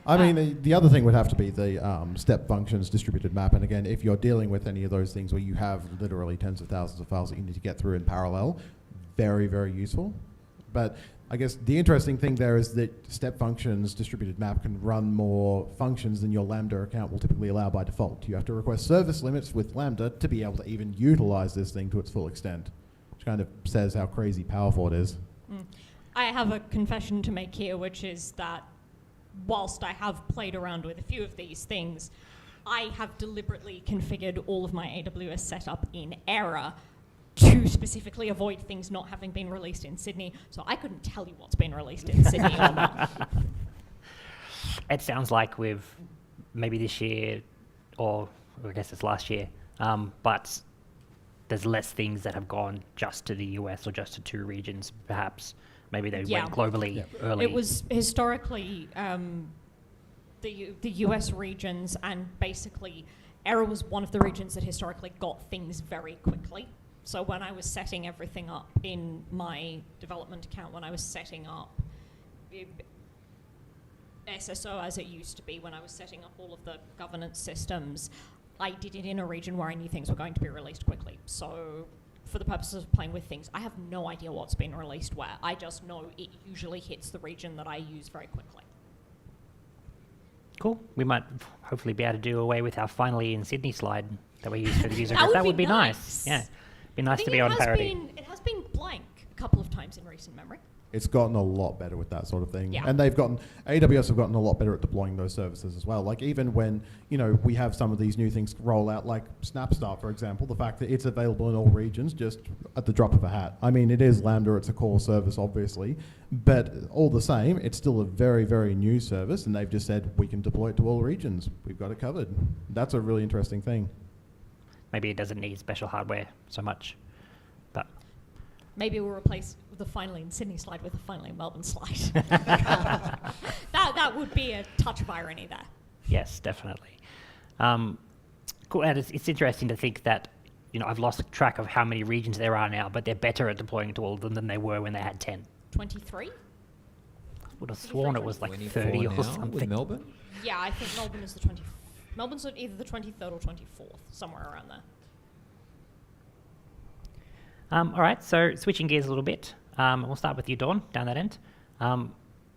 I mean, the other thing would have to be the step functions distributed map. And again, if you're dealing with any of those things where you have literally tens of thousands of files that you need to get through in parallel, very, very useful. But I guess the interesting thing there is that step functions distributed map can run more functions than your Lambda account will typically allow by default. You have to request service limits with Lambda to be able to even utilize this thing to its full extent, which kind of says how crazy powerful it is. I have a confession to make here, which is that whilst I have played around with a few of these things, I have deliberately configured all of my AWS setup in error to specifically avoid things not having been released in Sydney. So I couldn't tell you what's been released in Sydney or not. It sounds like we've maybe this year, or I guess it's last year, but there's less things that have gone just to the US or just to two regions, perhaps. Maybe they went globally early. It was historically the US regions, and basically Error was one of the regions that historically got things very quickly. So when I was setting everything up in my development account, when I was setting up SSO as it used to be, when I was setting up all of the governance systems, I did it in a region where I knew things were going to be released quickly. So for the purposes of playing with things, I have no idea what's been released where. I just know it usually hits the region that I use very quickly. Cool. We might hopefully be able to do away with our finally in Sydney slide that we use for the user group. That would be nice. Yeah. Be nice to be on parity. It has been blank a couple of times in recent memory. It's gotten a lot better with that sort of thing. Yeah. And AWS have gotten a lot better at deploying those services as well. Like even when, we have some of these new things roll out, like SnapStart, for example, the fact that it's available in all regions just at the drop of a hat. I mean, it is Lambda, it's a core service, obviously, but all the same, it's still a very, very new service, and they've just said, we can deploy it to all regions. We've got it covered. That's a really interesting thing. Maybe it doesn't need special hardware so much, but maybe we'll replace the finally in Sydney slide with a finally in Melbourne slide. that would be a touch of irony there. yes, definitely. Cool. And it's interesting to think that I've lost track of how many regions there are now, but they're better at deploying to all of them than they were when they had 10. 23? would have sworn it was like 24 30 now or with something. Melbourne. Yeah, I think Melbourne is the 20. Melbourne's either the 23rd or 24th, somewhere around there. All right, so switching gears a little bit, we'll start with you, Dawn, down that end.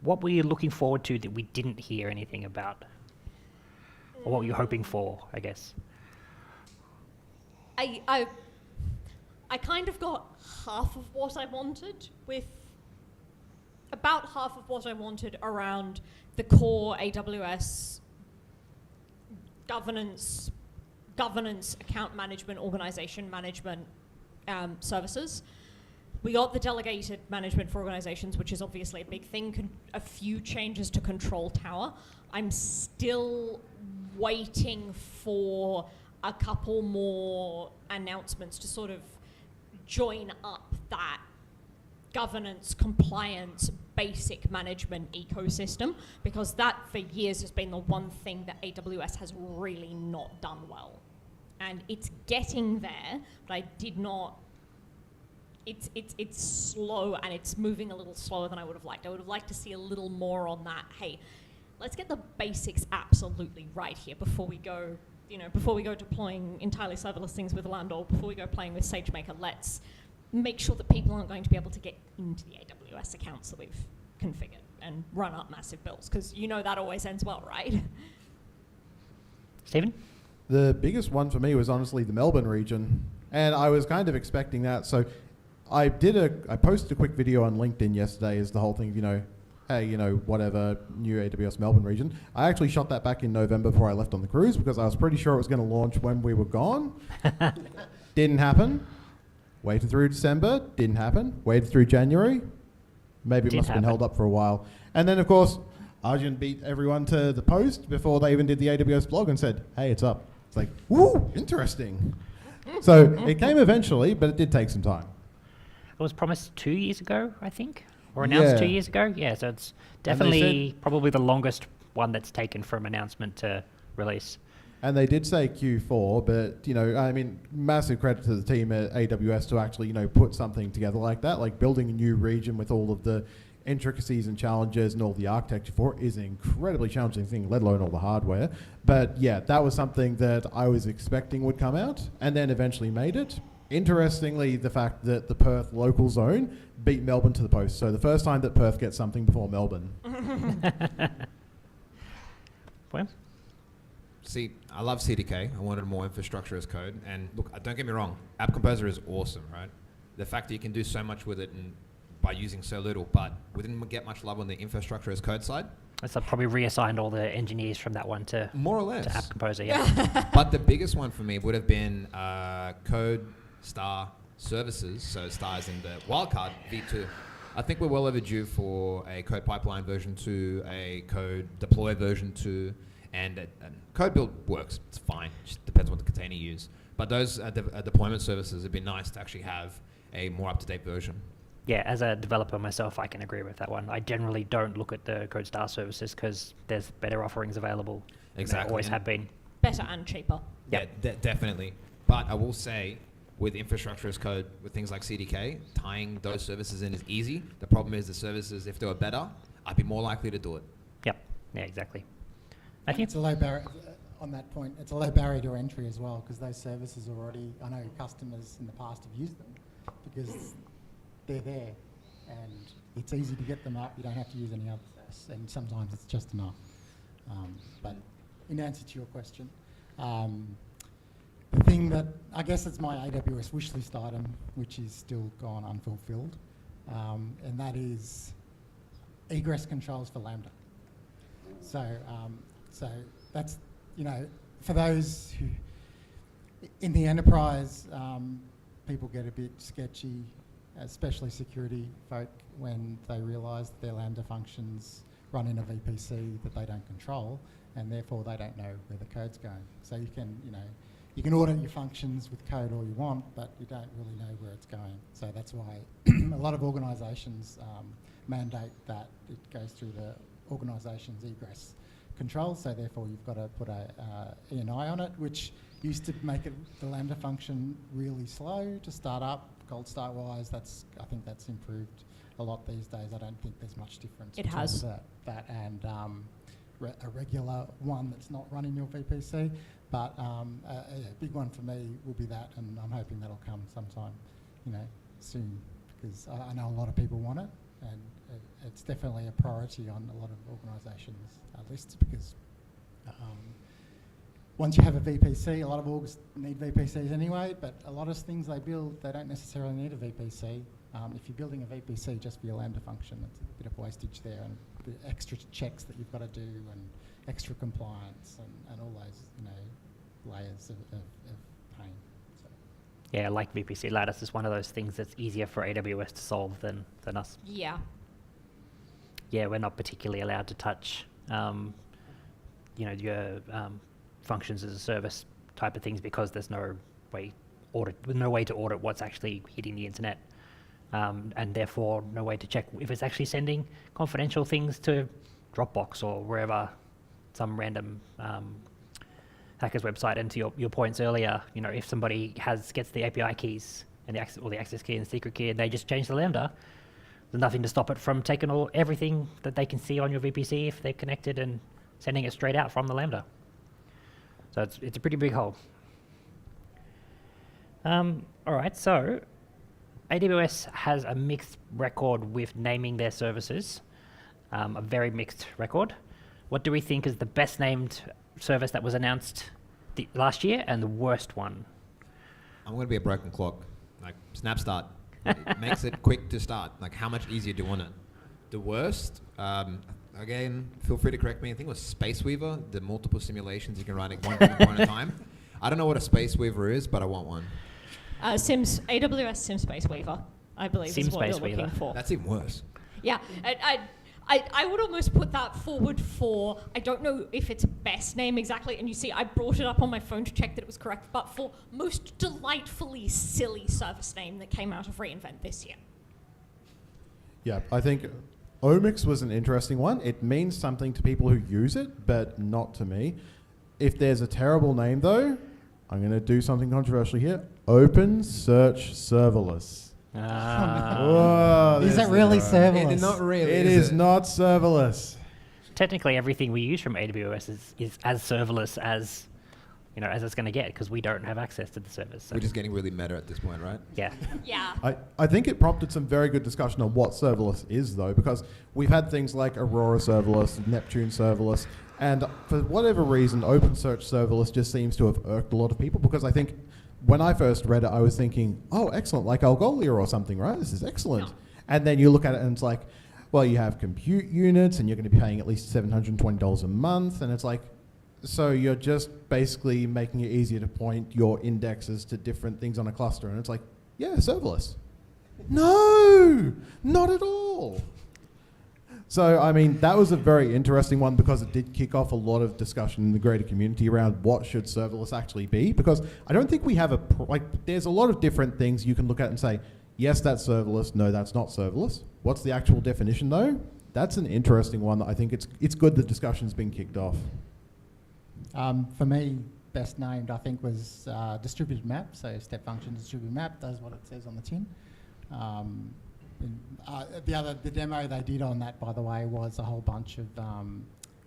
What were you looking forward to that we didn't hear anything about? Or what were you hoping for, I guess? I kind of got half of what I wanted, with about half of what I wanted around the core AWS governance, account management, organization management services. We got the delegated management for organizations, which is obviously a big thing, a few changes to Control Tower. I'm still waiting for a couple more announcements to sort of join up that governance, compliance, basic management ecosystem, because that for years has been the one thing that AWS has really not done well. And it's getting there, but I did not, it's slow, and it's moving a little slower than I would have liked. I would have liked to see a little more on that. Hey, let's get the basics absolutely right here before we go, before we go deploying entirely serverless things with Lambda, or before we go playing with SageMaker. Let's make sure that people aren't going to be able to get into the AWS accounts that we've configured and run up massive bills, because that always ends well, right? Stephen? The biggest one for me was honestly the Melbourne region, and I was kind of expecting that. So I posted a quick video on LinkedIn yesterday as the whole thing, hey, whatever, new AWS Melbourne region. I actually shot that back in November before I left on the cruise, because I was pretty sure it was going to launch when we were gone. Didn't happen. Waited through December, didn't happen. Waited through January, maybe it must have been held up for a while. And then, of course, Arjun beat everyone to the post before they even did the AWS blog and said, hey, it's up. It's like, woo, interesting. So it came eventually, but it did take some time. It was promised 2 years ago, I think, or announced 2 years ago. Yeah, so it's definitely probably the longest one that's taken from announcement to release. And they did say Q4, but, massive credit to the team at AWS to actually, put something together like that. Like building a new region with all of the intricacies and challenges and all the architecture for it is an incredibly challenging thing, let alone all the hardware. But yeah, that was something that I was expecting would come out and then eventually made it. Interestingly, the fact that the Perth local zone beat Melbourne to the post. So the first time that Perth gets something before Melbourne. Well, See, I love CDK. I wanted more infrastructure as code. And look, don't get me wrong, App Composer is awesome, right? The fact that you can do so much with it and by using so little, but we didn't get much love on the infrastructure as code side. so probably reassigned all the engineers from that one to More or less. to App Composer, yeah. But the biggest one for me would have been Code Star Services, so Stars in the wildcard V2. I think we're well overdue for a Code Pipeline version 2, a Code Deploy version 2, and Code Build works. It's fine. Just depends on what the container you use. But those deployment services, it'd be nice to actually have a more up-to-date version. Yeah, as a developer myself, I can agree with that one. I generally don't look at the Code Star services because there's better offerings available. Exactly. There always have been. Better and cheaper. Yeah, definitely. But I will say, with infrastructure as code, with things like CDK, tying those services in is easy. The problem is the services, if they were better, I'd be more likely to do it. Yep. Yeah, exactly. Matthew? It's a low barrier, on that point, it's a low barrier to entry as well, because those services are already, I know customers in the past have used them because they're there and it's easy to get them up. You don't have to use any others, and sometimes it's just enough. But in answer to your question, the thing that, I guess it's my AWS wishlist item, which is still gone unfulfilled, and that is egress controls for Lambda. So that's, for those who, in the enterprise, people get a bit sketchy, especially security folk, when they realise that their Lambda functions run in a VPC that they don't control, and therefore they don't know where the code's going. So you can audit your functions with code all you want, but you don't really know where it's going. So that's why a lot of organisations mandate that it goes through the organisation's egress control. So therefore you've got to put a ENI on it, which used to make the Lambda function really slow to start up gold star wise, I think that's improved a lot these days. I don't think there's much difference. It between has. that and a regular one that's not running your VPC. But a big one for me will be that, and I'm hoping that'll come sometime, soon, because I know a lot of people want it, and it's definitely a priority on a lot of organisations' lists, because once you have a VPC, a lot of orgs need VPCs anyway, but a lot of things they build, they don't necessarily need a VPC. If you're building a VPC just for your Lambda function, it's a bit of wastage there, and a bit of extra checks that you've got to do, and extra compliance, and all those, layers of pain. So. Yeah, like VPC Lattice is one of those things that's easier for AWS to solve than us. Yeah. Yeah, we're not particularly allowed to touch, your functions as a service type of things, because there's no way to audit what's actually hitting the internet, and therefore no way to check if it's actually sending confidential things to Dropbox or wherever, some random hacker's website. And to your points earlier, if somebody gets the API keys and the access key and the secret key, and they just change the Lambda, there's nothing to stop it from taking everything that they can see on your VPC if they're connected and sending it straight out from the Lambda. So it's a pretty big hole. All right, so AWS has a mixed record with naming their services, a very mixed record. What do we think is the best named service that was announced last year, and the worst one? I'm going to be a broken clock. Like Snap Start. It makes it quick to start. Like, how much easier do you want it? The worst, again, feel free to correct me. I think it was Space Weaver, the multiple simulations you can run at one point in time. I don't know what a Space Weaver is, but I want one. AWS SimSpace Weaver, I believe, is what you're looking for. That's even worse. Yeah, I would almost put that forward for, I don't know if it's best name exactly, and you see I brought it up on my phone to check that it was correct, but for most delightfully silly service name that came out of reInvent this year. Yeah, I think Omics was an interesting one. It means something to people who use it, but not to me. If there's a terrible name though, I'm going to do something controversial here. Open Search Serverless. Is it really serverless? It is not really. It is not serverless. Technically, everything we use from AWS is as serverless as it's going to get, because we don't have access to the servers. So. We're just getting really meta at this point, right? Yeah. Yeah. I think it prompted some very good discussion on what serverless is, though, because we've had things like Aurora serverless, Neptune serverless, and for whatever reason, OpenSearch serverless just seems to have irked a lot of people, because I think when I first read it, I was thinking, oh, excellent, like Algolia or something, right? This is excellent. No. And then you look at it and it's like, well, you have compute units and you're going to be paying at least $720 a month. And it's like, so you're just basically making it easier to point your indexes to different things on a cluster. And it's like, yeah, serverless. No, not at all. So, I mean, that was a very interesting one, because it did kick off a lot of discussion in the greater community around what should serverless actually be, because I don't think we have there's a lot of different things you can look at and say, yes, that's serverless, no, that's not serverless. What's the actual definition though? That's an interesting one that I think it's good the discussion's been kicked off. For me, best named, I think, was distributed map. So step function distributed map does what it says on the tin. The demo they did on that, by the way, was a whole bunch of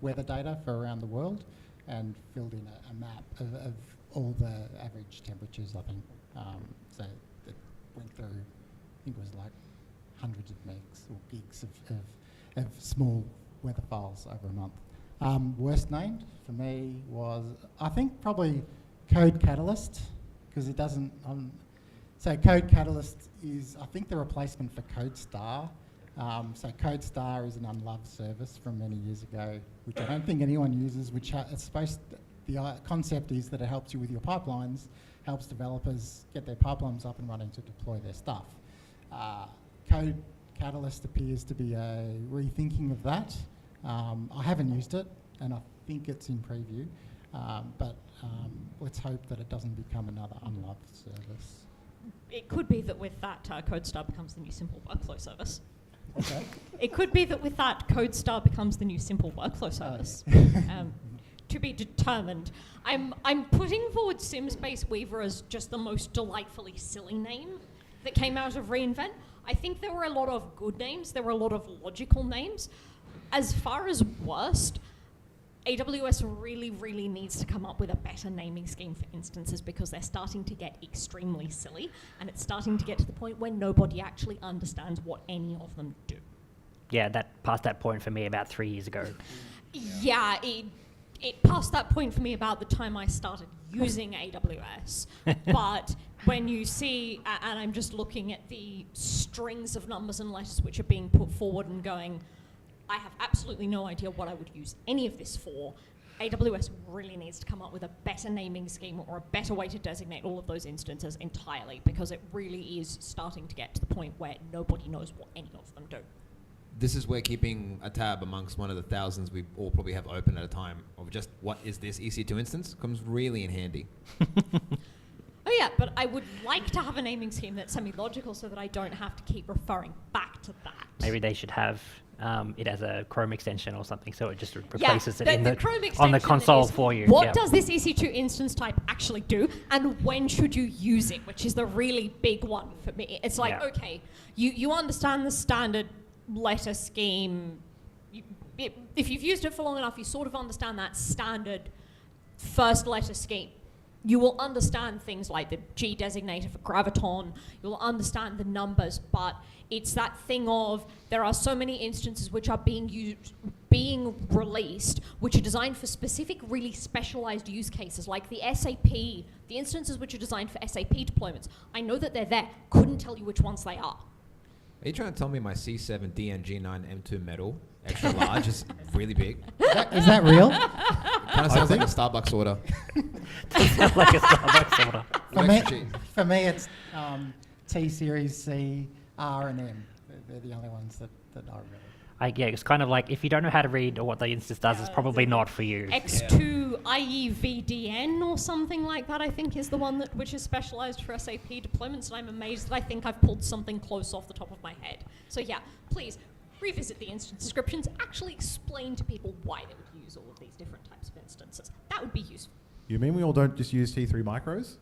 weather data for around the world, and filled in a map of all the average temperatures, I think. So it went through, I think it was like hundreds of megs or gigs of small weather files over a month. Worst named for me was, I think, probably Code Catalyst, because it doesn't... So Code Catalyst is, I think, the replacement for CodeStar. So CodeStar is an unloved service from many years ago, which I don't think anyone uses, the concept is that it helps you with your pipelines, helps developers get their pipelines up and running to deploy their stuff. Code Catalyst appears to be a rethinking of that. I haven't used it, and I think it's in preview, but let's hope that it doesn't become another unloved service. It could be that with that, CodeStar becomes the new simple workflow service. Okay. It could be that with that, CodeStar becomes the new simple workflow service. To be determined. I'm putting forward SimSpace Weaver as just the most delightfully silly name. that came out of reInvent. I think there were a lot of good names. There were a lot of logical names. As far as worst, AWS really, really needs to come up with a better naming scheme for instances because they're starting to get extremely silly, and it's starting to get to the point where nobody actually understands what any of them do. Yeah, that passed that point for me about 3 years ago. Yeah, it passed that point for me about the time I started using AWS. But when you see, and I'm just looking at the strings of numbers and letters which are being put forward and going, I have absolutely no idea what I would use any of this for. AWS really needs to come up with a better naming scheme or a better way to designate all of those instances entirely, because it really is starting to get to the point where nobody knows what any of them do. This is where keeping a tab amongst one of the thousands we all probably have open at a time of just what is this EC2 instance comes really in handy. Oh yeah, but I would like to have a naming scheme that's semi-logical so that I don't have to keep referring back to that. Maybe they should have it as a Chrome extension or something, so it just replaces it the in Chrome on the extension console is, for you. What does this EC2 instance type actually do, and when should you use it, which is the really big one for me. It's like, okay, you understand the standard letter scheme. If you've used it for long enough, you sort of understand that standard first letter scheme. You will understand things like the G designator for graviton, you'll understand the numbers, but it's that thing of there are so many instances which are being released, which are designed for specific, really specialized use cases, like the SAP, the instances which are designed for SAP deployments. I know that they're there, couldn't tell you which ones they are. Are you trying to tell me my C7 DNG9 M2 metal, extra large, is really big? Is that real? Kind of sounds like a Starbucks order. Sounds like a Starbucks order. For me, it's T Series, C, R, and M. They're the only ones that I really... Yeah, it's kind of like, if you don't know how to read or what the instance does, it's probably not for you. X2 IEVDN or something like that, I think, is the one which is specialized for SAP deployments, and I'm amazed that I think I've pulled something close off the top of my head. So yeah, please revisit the instance descriptions, actually explain to people why they would use all of these different types of instances. That would be useful. You mean we all don't just use T3 micros?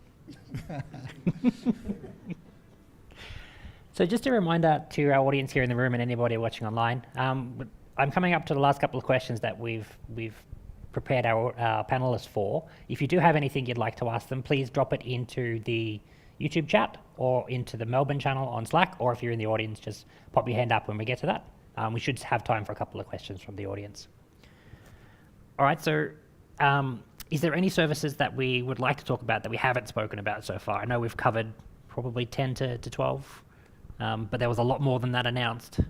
So just a reminder to our audience here in the room and anybody watching online, I'm coming up to the last couple of questions that we've prepared our panelists for. If you do have anything you'd like to ask them, please drop it into the YouTube chat or into the Melbourne channel on Slack, or if you're in the audience, just pop your hand up when we get to that. We should have time for a couple of questions from the audience. All right, so is there any services that we would like to talk about that we haven't spoken about so far? I know we've covered probably 10 to 12. But there was a lot more than that announced.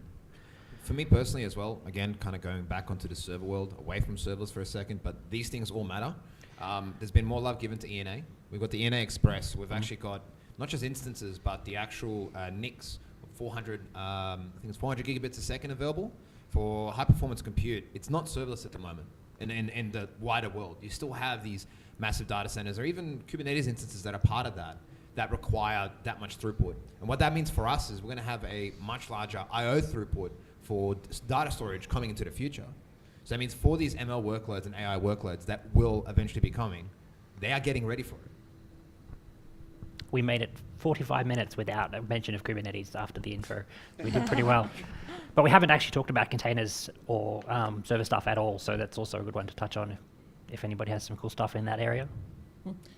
For me personally as well, again, kind of going back onto the server world, away from serverless for a second, but these things all matter. There's been more love given to ENA. We've got the ENA Express. We've actually got not just instances, but the actual NICs, 400, I think it's 400 gigabits a second available for high performance compute. It's not serverless at the moment. In the wider world, you still have these massive data centers or even Kubernetes instances that are part of that require that much throughput. And what that means for us is we're going to have a much larger I/O throughput for data storage coming into the future. So that means for these ML workloads and AI workloads that will eventually be coming, they are getting ready for it. We made it 45 minutes without a mention of Kubernetes after the intro. We did pretty well. But we haven't actually talked about containers or server stuff at all, so that's also a good one to touch on if anybody has some cool stuff in that area.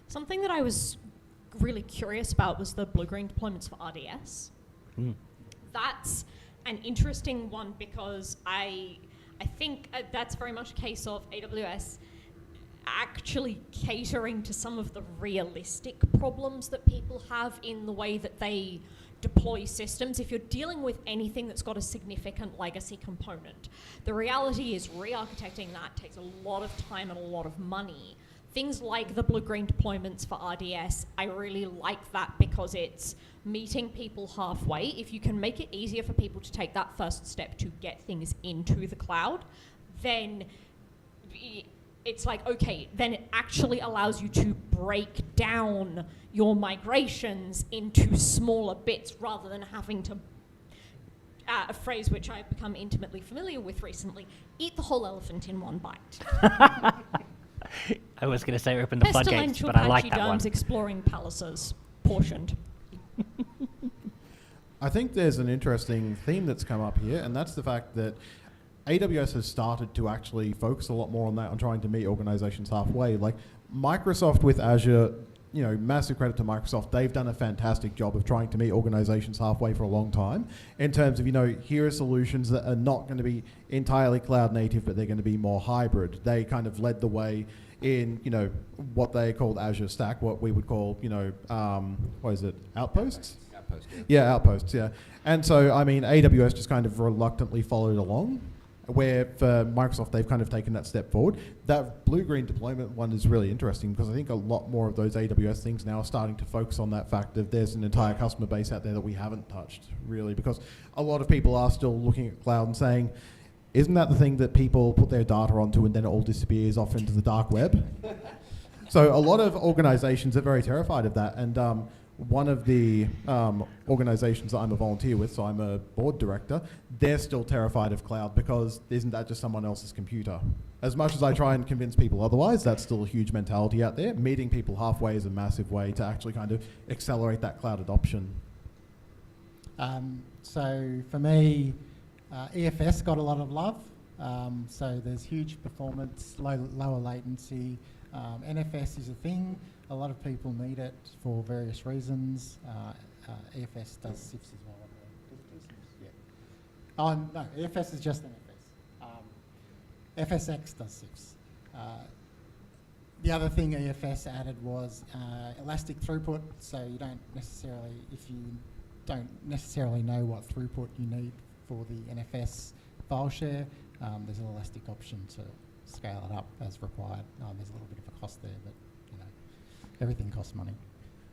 Something that I was really curious about was the blue-green deployments for RDS. That's an interesting one because I think that's very much a case of AWS actually catering to some of the realistic problems that people have in the way that they deploy systems. If you're dealing with anything that's got a significant legacy component, the reality is re-architecting that takes a lot of time and a lot of money. Things like the blue-green deployments for RDS, I really like that because it's meeting people halfway. If you can make it easier for people to take that first step to get things into the cloud, then it's like, okay, then it actually allows you to break down your migrations into smaller bits rather than having to, a phrase which I've become intimately familiar with recently, eat the whole elephant in one bite. I was going to say open the floodgates, but I like that one. Pestilential exploring palaces, portioned. I think there's an interesting theme that's come up here, and that's the fact that AWS has started to actually focus a lot more on that, on trying to meet organizations halfway. Like Microsoft with Azure, you know, massive credit to Microsoft. They've done a fantastic job of trying to meet organizations halfway for a long time in terms of, you know, here are solutions that are not going to be entirely cloud native, but they're going to be more hybrid. They kind of led the way in, you know, what they called Azure Stack, what we would call, you know, what is it, Outposts? Outpost, yeah. Yeah, Outposts, yeah. And so, I mean, AWS just kind of reluctantly followed along, where for Microsoft, they've kind of taken that step forward. That blue-green deployment one is really interesting because I think a lot more of those AWS things now are starting to focus on that fact that there's an entire customer base out there that we haven't touched, really, because a lot of people are still looking at cloud and saying, isn't that the thing that people put their data onto and then it all disappears off into the dark web? So a lot of organizations are very terrified of that, and one of the organizations that I'm a volunteer with, so I'm a board director, they're still terrified of cloud because isn't that just someone else's computer? As much as I try and convince people otherwise, that's still a huge mentality out there. Meeting people halfway is a massive way to actually kind of accelerate that cloud adoption. So for me, EFS got a lot of love. So there's huge performance, lower latency. NFS is a thing. A lot of people need it for various reasons. EFS does SIFs as well. Does it do SIFs? Yeah. Oh, no, EFS is just NFS. FSX does SIFs. The other thing EFS added was elastic throughput, so you don't necessarily, if you don't necessarily know what throughput you need for the NFS file share, there's an elastic option to scale it up as required. There's a little bit of a cost there, but you know, everything costs money.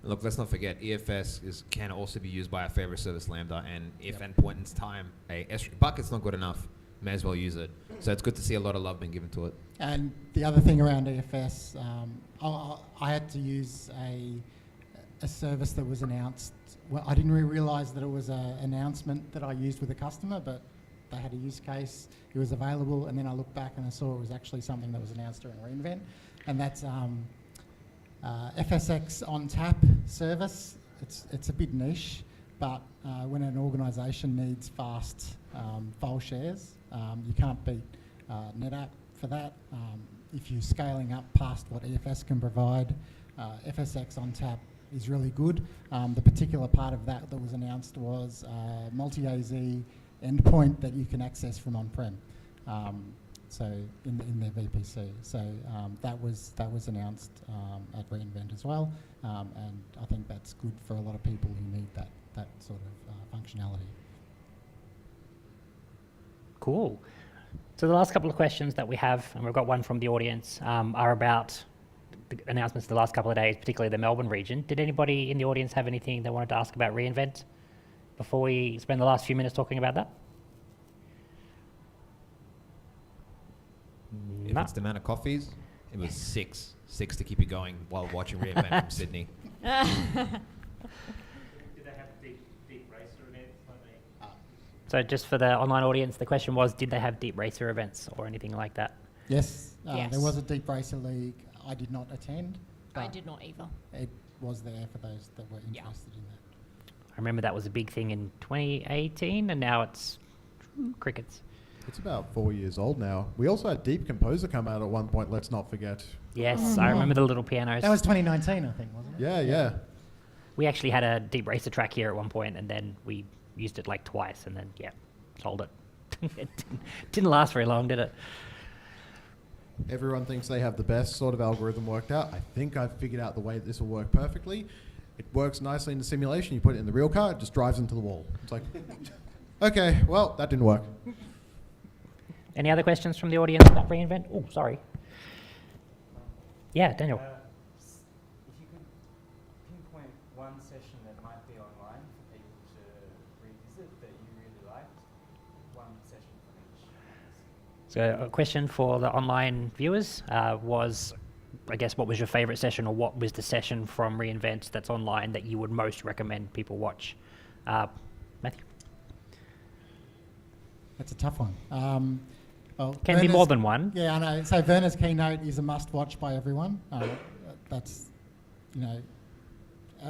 Look, let's not forget, EFS can also be used by our favorite service, Lambda, and if at point in time a bucket's not good enough, may as well use it. So it's good to see a lot of love being given to it. And the other thing around EFS, I had to use a service that was announced. Well, I didn't really realise that it was an announcement that I used with a customer, but they had a use case, it was available, and then I looked back and I saw it was actually something that was announced during reInvent, and that's FSX on tap service. It's a bit niche, but when an organisation needs fast file shares, you can't beat NetApp for that. If you're scaling up past what EFS can provide, FSX on tap is really good. The particular part of that was announced was multi-AZ endpoint that you can access from on-prem. So in their VPC. So that was announced at reInvent as well, and I think that's good for a lot of people who need that sort of functionality. Cool. So the last couple of questions that we have, and we've got one from the audience, are about the announcements the last couple of days, particularly the Melbourne region. Did anybody in the audience have anything they wanted to ask about reInvent before we spend the last few minutes talking about that? If it's the amount of coffees, it was six to keep you going while watching reInvent from Sydney. Did they have deep racer events? So just for the online audience, the question was, did they have deep racer events or anything like that? Yes, Yes. there was a Deep Racer League. I did not attend. I but did not either. It was there for those that were Yeah. interested in that. I remember that was a big thing in 2018, and now it's crickets. It's about 4 years old now. We also had Deep Composer come out at one point, let's not forget. Yes, I remember the little pianos. That was 2019, I think, wasn't it? Yeah. We actually had a deep racer track here at one point, and then we used it like twice, and then, sold it. It didn't last very long, did it? Everyone thinks they have the best sort of algorithm worked out. I think I've figured out the way that this will work perfectly. It works nicely in the simulation. You put it in the real car, it just drives into the wall. It's like, okay, well, that didn't work. Any other questions from the audience about reInvent? Oh, sorry. Yeah, Daniel. If you could pinpoint one session that might be online for people to revisit that you really liked, one session from each. So a question for the online viewers was, I guess, what was your favourite session, or what was the session from reInvent that's online that you would most recommend people watch? Matthew? That's a tough one. Well, Can be more than one. Yeah, I know. So Werner's keynote is a must-watch by everyone. That's,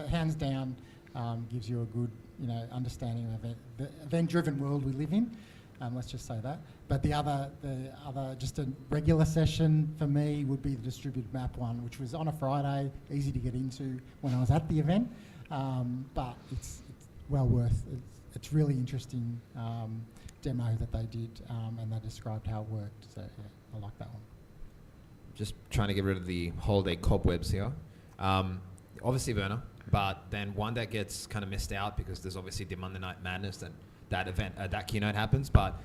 hands down, gives you a good understanding of the event-driven world we live in. Let's just say that. But the other, just a regular session for me would be the distributed map one, which was on a Friday, easy to get into when I was at the event. But it's well worth. It's really interesting demo that they did, and they described how it worked. So yeah, I like that one. Just trying to get rid of the holiday cobwebs here. Obviously Werner, but then one that gets kind of missed out because there's obviously the Monday Night Madness that event, that keynote happens. But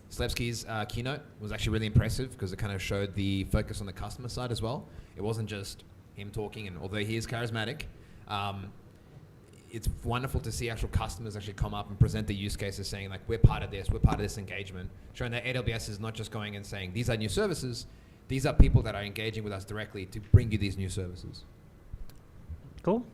Slevsky's keynote was actually really impressive because it kind of showed the focus on the customer side as well. It wasn't just him talking, and although he is charismatic, it's wonderful to see actual customers actually come up and present the use cases, saying like, we're part of this engagement, showing that AWS is not just going and saying, these are new services, these are people that are engaging with us directly to bring you these new services. Cool.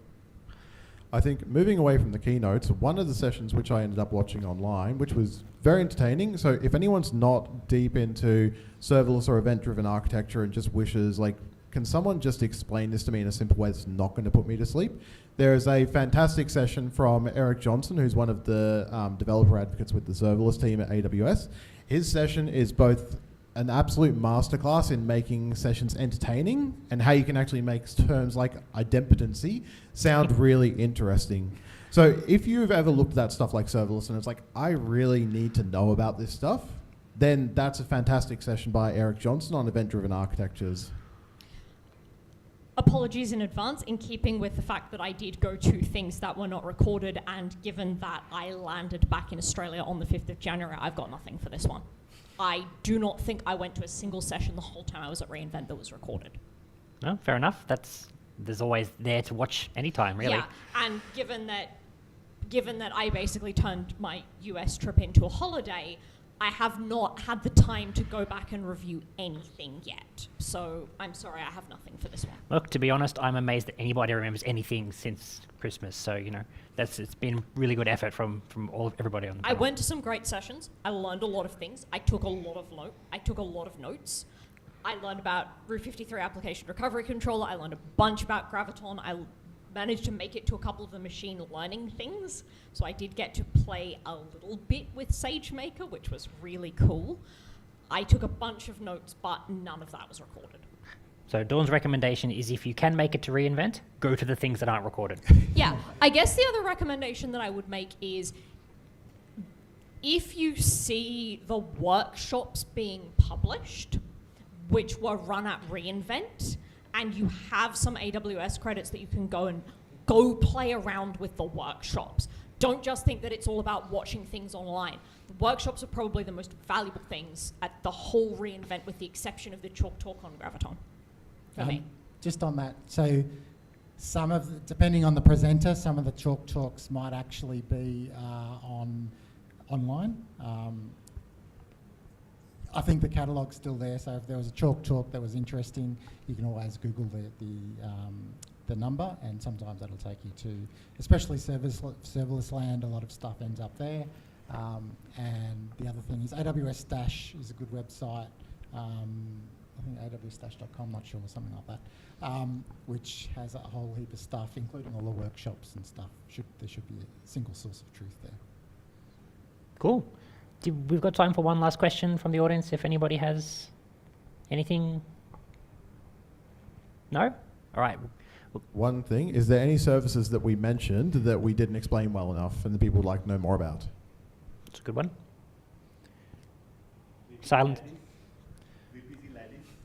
I think moving away from the keynotes, one of the sessions which I ended up watching online, which was very entertaining. So if anyone's not deep into serverless or event-driven architecture and just wishes, like, can someone just explain this to me in a simple way that's not going to put me to sleep? There is a fantastic session from Eric Johnson, who's one of the developer advocates with the serverless team at AWS. His session is both an absolute masterclass in making sessions entertaining and how you can actually make terms like idempotency sound really interesting. So if you've ever looked at that stuff like serverless and it's like, I really need to know about this stuff, then that's a fantastic session by Eric Johnson on event-driven architectures. Apologies in advance, in keeping with the fact that I did go to things that were not recorded, and given that I landed back in Australia on the 5th of January, I've got nothing for this one. I do not think I went to a single session the whole time I was at reInvent that was recorded. No, fair enough. There's always there to watch anytime, really. Yeah, and given that I basically turned my US trip into a holiday, I have not had the time to go back and review anything yet. So I'm sorry, I have nothing for this one. Look, to be honest, I'm amazed that anybody remembers anything since Christmas. So, it's been really good effort from everybody on the panel. I went to some great sessions. I learned a lot of things. I took a lot of notes. I learned about Route 53 application recovery controller. I learned a bunch about Graviton. I managed to make it to a couple of the machine learning things. So I did get to play a little bit with SageMaker, which was really cool. I took a bunch of notes, but none of that was recorded. So Dawn's recommendation is, if you can make it to reInvent, go to the things that aren't recorded. Yeah, I guess the other recommendation that I would make is, if you see the workshops being published, which were run at reInvent, and you have some AWS credits that you can go play around with the workshops. Don't just think that it's all about watching things online. The workshops are probably the most valuable things at the whole reInvent, with the exception of the Chalk Talk on Graviton, for me. Just on that, so depending on the presenter, some of the Chalk Talks might actually be online. I think the catalogue's still there, so if there was a Chalk Talk that was interesting, you can always Google the number, and sometimes that'll take you to, especially serverless land, a lot of stuff ends up there. And the other thing is AWS Stash is a good website. I think awsstash.com, not sure, something like that, which has a whole heap of stuff, including all the workshops and stuff. There should be a single source of truth there. Cool. We've got time for one last question from the audience, if anybody has anything. No? All right. One thing, is there any services that we mentioned that we didn't explain well enough and that people would like to know more about? That's a good one. Silent.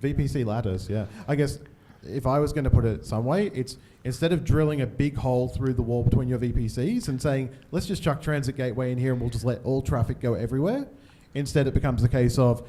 VPC ladders, yeah. I guess if I was going to put it some way, it's instead of drilling a big hole through the wall between your VPCs and saying, let's just chuck Transit Gateway in here and we'll just let all traffic go everywhere, instead it becomes a case of,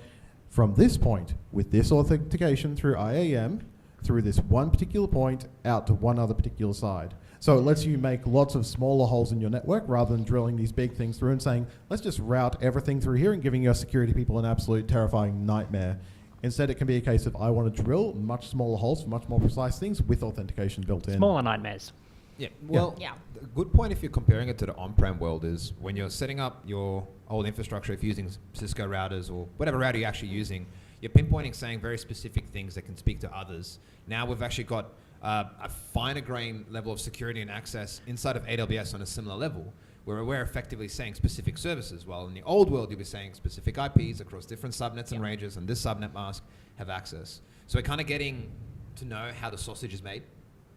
from this point, with this authentication through IAM, through this one particular point, out to one other particular side. So it lets you make lots of smaller holes in your network rather than drilling these big things through and saying, let's just route everything through here and giving your security people an absolute terrifying nightmare. Instead, it can be a case of, I want to drill much smaller holes for much more precise things with authentication built in. Smaller nightmares. Yeah, well, Yeah. a good point if you're comparing it to the on-prem world is when you're setting up your old infrastructure, if you're using Cisco routers or whatever router you're actually using, you're pinpointing, saying very specific things that can speak to others. Now we've actually got a finer grain level of security and access inside of AWS on a similar level, where we're effectively saying specific services, while in the old world you'll be saying specific IPs across different subnets and ranges, and this subnet mask have access. So we're kind of getting to know how the sausage is made,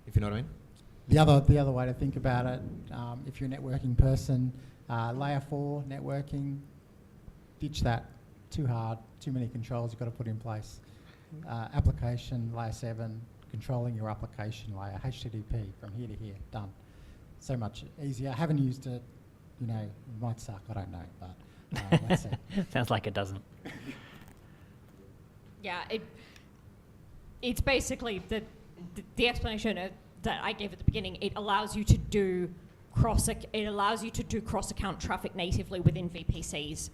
if you know what I mean. The other way to think about it, if you're a networking person, layer 4 networking, ditch that. Too hard, too many controls you've got to put in place. Application layer 7, controlling your application layer, HTTP from here to here, done. So much easier. I haven't used it, you know, it might suck, I don't know, but that's it. Sounds like it doesn't. Yeah, it's basically the explanation that I gave at the beginning. It allows you to do cross-account traffic natively within VPCs,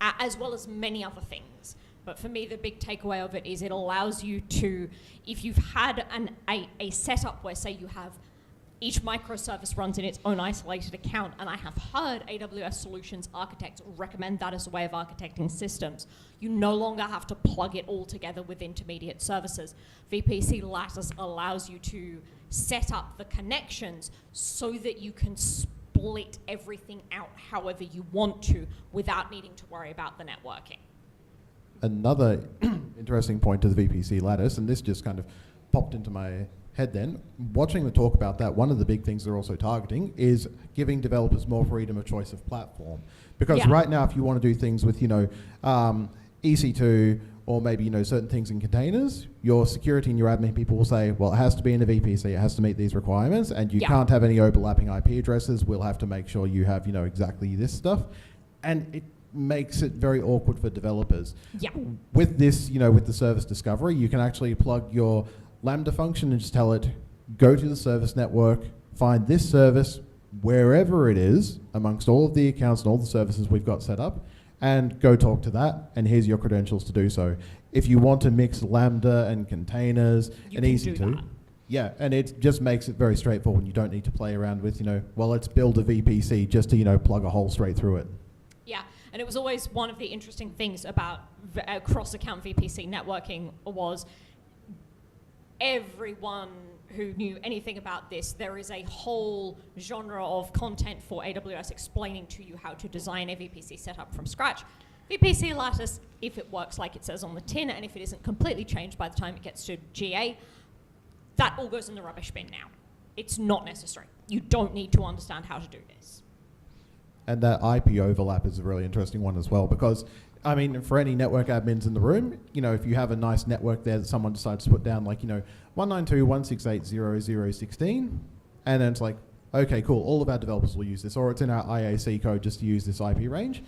as well as many other things. But for me, the big takeaway of it is it allows you to, if you've had a setup where, say, you have each microservice runs in its own isolated account, and I have heard AWS solutions architects recommend that as a way of architecting systems. You no longer have to plug it all together with intermediate services. VPC Lattice allows you to set up the connections so that you can split everything out however you want to without needing to worry about the networking. Another interesting point to the VPC Lattice, and this just kind of popped into my head then, watching the talk about that, one of the big things they're also targeting is giving developers more freedom of choice of platform. Because right now, if you want to do things with, EC2 or maybe, certain things in containers, your security and your admin people will say, well, it has to be in a VPC, it has to meet these requirements, and you can't have any overlapping IP addresses. We'll have to make sure you have, exactly this stuff. And it makes it very awkward for developers. Yeah. With this, with the service discovery, you can actually plug your Lambda function and just tell it, go to the service network, find this service wherever it is amongst all of the accounts and all the services we've got set up, and go talk to that, and here's your credentials to do so. If you want to mix Lambda and containers and EC2, and it just makes it very straightforward. You don't need to play around with, well, let's build a VPC just to, plug a hole straight through it. Yeah, and it was always one of the interesting things about cross-account VPC networking was everyone who knew anything about this, there is a whole genre of content for AWS explaining to you how to design a VPC setup from scratch. VPC Lattice, if it works like it says on the tin, and if it isn't completely changed by the time it gets to GA, that all goes in the rubbish bin now. It's not necessary. You don't need to understand how to do this. And that IP overlap is a really interesting one as well, because for any network admins in the room, if you have a nice network there that someone decides to put down 192.168.0.0.16, and then it's like, okay, cool, all of our developers will use this, or it's in our IAC code just to use this IP range,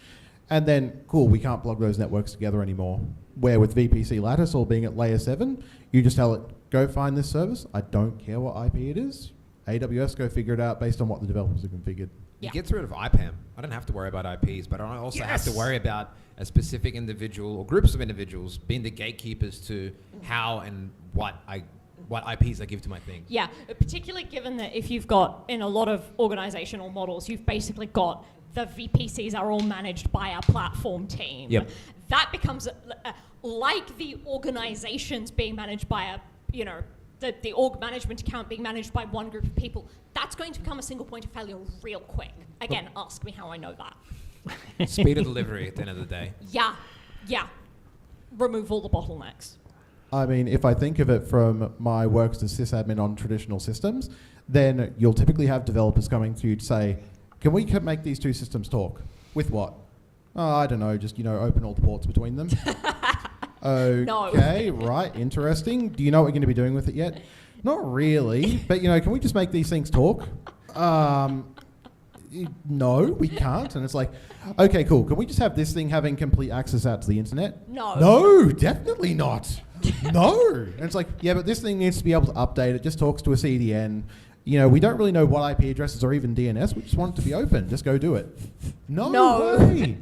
and then, cool, we can't plug those networks together anymore. Where with VPC Lattice, or being at layer 7, you just tell it, go find this service, I don't care what IP it is, AWS, go figure it out based on what the developers have configured. It gets rid of IPAM. I don't have to worry about IPs, but I also have to worry about a specific individual or groups of individuals being the gatekeepers to how and what IPs I give to my thing. Yeah, particularly given that if you've got, in a lot of organizational models, you've basically got the VPCs are all managed by a platform team. Yep. That becomes like the organizations being managed by the org management account being managed by one group of people. That's going to become a single point of failure real quick. Again, ask me how I know that. Speed of delivery at the end of the day. Yeah. Remove all the bottlenecks. If I think of it from my work as a sysadmin on traditional systems, then you'll typically have developers coming to you to say, can we make these two systems talk? With what? Oh, I don't know, just, open all the ports between them. Okay, right, interesting. Do you know what we're going to be doing with it yet? Not really, but, can we just make these things talk? No, we can't. And it's like, okay, cool. Can we just have this thing having complete access out to the internet? No, definitely not. No. And it's like, yeah, but this thing needs to be able to update. It just talks to a CDN. We don't really know what IP addresses or even DNS. We just want it to be open. Just go do it. No way.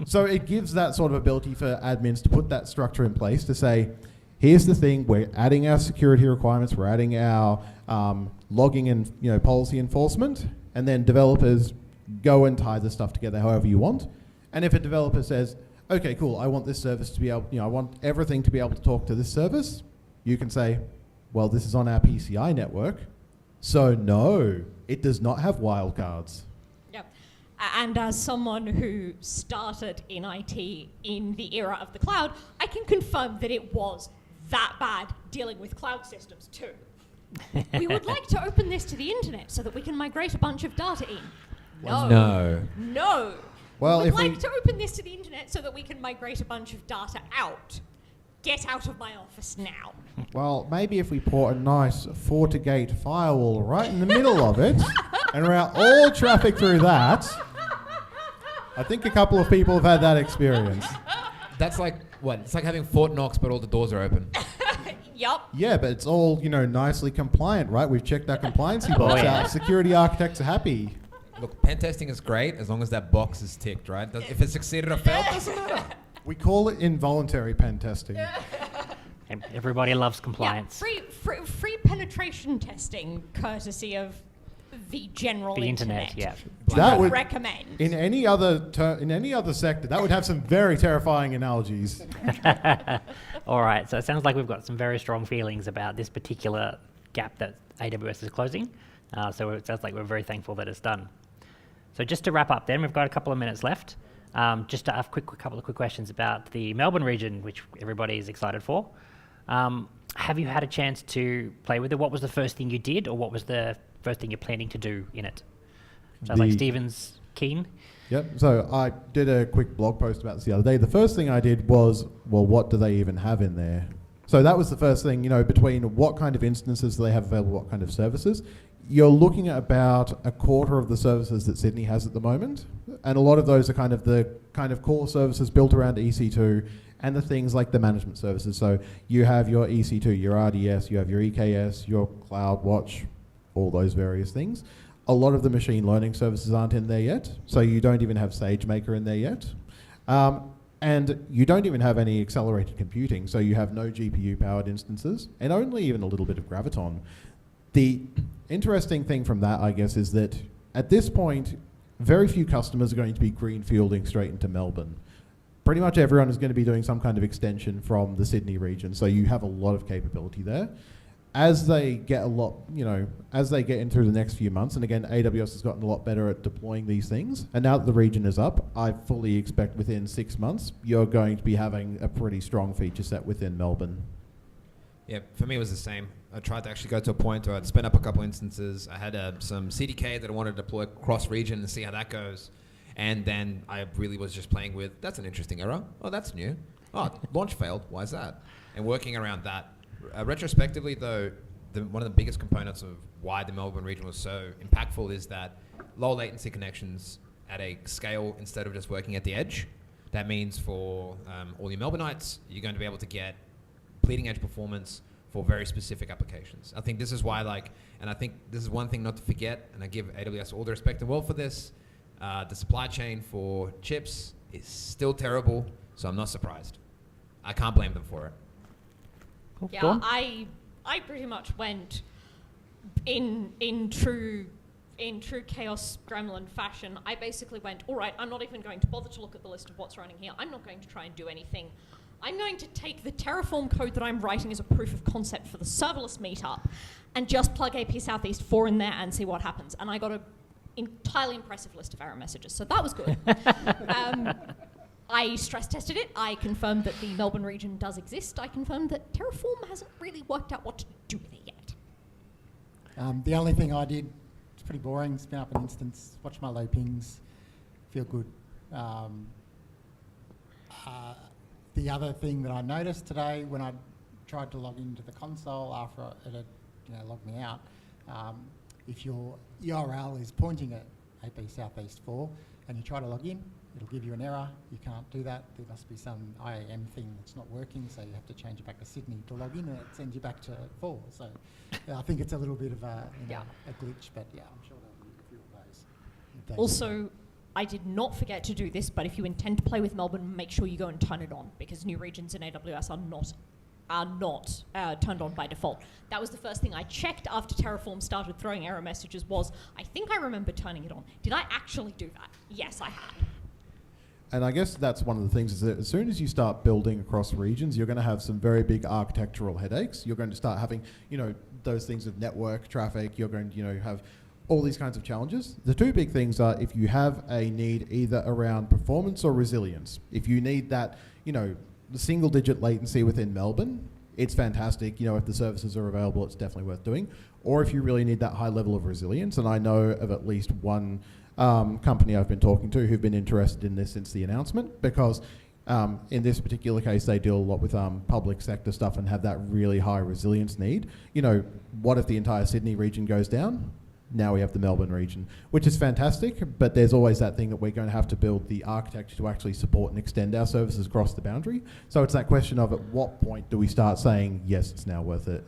So it gives that sort of ability for admins to put that structure in place to say, here's the thing, we're adding our security requirements, we're adding our logging and policy enforcement, and then developers go and tie the stuff together however you want. And if a developer says, okay, cool, I want this service to be able, I want everything to be able to talk to this service, you can say, Well, this is on our PCI network. So no, it does not have wildcards. Yep. And as someone who started in IT in the era of the cloud, I can confirm that it was that bad dealing with cloud systems too. We would like to open this to the internet so that we can migrate a bunch of data in. No. No. Well, we if would like we- to open this to the internet so that we can migrate a bunch of data out. Get out of my office now. Well, maybe if we put a nice FortiGate firewall right in the middle of it and route all traffic through that, I think a couple of people have had that experience. That's like, what? It's like having Fort Knox, but all the doors are open. Yup. Yeah, but it's all, nicely compliant, right? We've checked our compliancy box yeah. out. Security architects are happy. Look, pen testing is great as long as that box is ticked, right? If it succeeded or failed, doesn't matter. We call it involuntary pen testing. Everybody loves Yeah, compliance. free penetration testing, courtesy of the general The internet, yeah. That would, recommend. in any other sector, that would have some very terrifying analogies. All right, so it sounds like we've got some very strong feelings about this particular gap that AWS is closing. So it sounds like we're very thankful that it's done. So just to wrap up then, we've got a couple of minutes left. Just to have a couple of quick questions about the Melbourne region, which everybody is excited for. Have you had a chance to play with it? What was the first thing you did, or what was the first thing you're planning to do in it? Sounds like Stephen's keen. Yep. So I did a quick blog post about this the other day. The first thing I did was, well, what do they even have in there? So that was the first thing, between what kind of instances do they have available, what kind of services. You're looking at about a quarter of the services that Sydney has at the moment. And a lot of those are kind of the core services built around EC2 and the things like the management services. So you have your EC2, your RDS, you have your EKS, your CloudWatch, all those various things. A lot of the machine learning services aren't in there yet. So you don't even have SageMaker in there yet. And you don't even have any accelerated computing. So you have no GPU powered instances and only even a little bit of Graviton. The interesting thing from that, I guess, is that at this point, very few customers are going to be greenfielding straight into Melbourne. Pretty much everyone is going to be doing some kind of extension from the Sydney region, so you have a lot of capability there. As they get as they get into the next few months, and again, AWS has gotten a lot better at deploying these things, and now that the region is up, I fully expect within 6 months, you're going to be having a pretty strong feature set within Melbourne. Yeah, for me it was the same. I tried to actually go to a point where I'd spin up a couple instances. I had some CDK that I wanted to deploy cross-region and see how that goes. And then I really was just playing with, that's an interesting error. Oh, that's new. Oh, launch failed. Why is that? And working around that. Retrospectively, though, one of the biggest components of why the Melbourne region was so impactful is that low latency connections at a scale instead of just working at the edge. That means for all your Melbourneites, you're going to be able to get bleeding edge performance for very specific applications. I think this is why, and I think this is one thing not to forget, and I give AWS all the respect in the world for this, the supply chain for chips is still terrible, so I'm not surprised. I can't blame them for it. Cool. Yeah, Dawn? I pretty much went in true chaos gremlin fashion. I basically went, all right, I'm not even going to bother to look at the list of what's running here. I'm not going to try and do anything. I'm going to take the Terraform code that I'm writing as a proof of concept for the serverless meetup and just plug AP Southeast 4 in there and see what happens. And I got an entirely impressive list of error messages, so that was good. I stress tested it. I confirmed that the Melbourne region does exist. I confirmed that Terraform hasn't really worked out what to do with it yet. The only thing I did, it's pretty boring, spin up an instance, watch my low pings, feel good. The other thing that I noticed today when I tried to log into the console after it had logged me out, if your URL is pointing at AP Southeast 4 and you try to log in, it'll give you an error. You can't do that. There must be some IAM thing that's not working, so you have to change it back to Sydney to log in, and it sends you back to 4. So I think it's a little bit of a glitch, but yeah, I'm sure there'll be a few of those. Also, I did not forget to do this, but if you intend to play with Melbourne, make sure you go and turn it on, because new regions in AWS are not turned on by default. That was the first thing I checked after Terraform started throwing error messages was, I think I remember turning it on. Did I actually do that? Yes, I had. And I guess that's one of the things is that as soon as you start building across regions, you're going to have some very big architectural headaches. You're going to start having, those things of network traffic. You're going to, have all these kinds of challenges. The two big things are if you have a need either around performance or resilience. If you need that, the single digit latency within Melbourne, it's fantastic. If the services are available, it's definitely worth doing. Or if you really need that high level of resilience, and I know of at least one company I've been talking to who've been interested in this since the announcement, because in this particular case they deal a lot with public sector stuff and have that really high resilience need. What if the entire Sydney region goes down? Now we have the Melbourne region, which is fantastic, but there's always that thing that we're going to have to build the architecture to actually support and extend our services across the boundary. So it's that question of at what point do we start saying, yes, it's now worth it?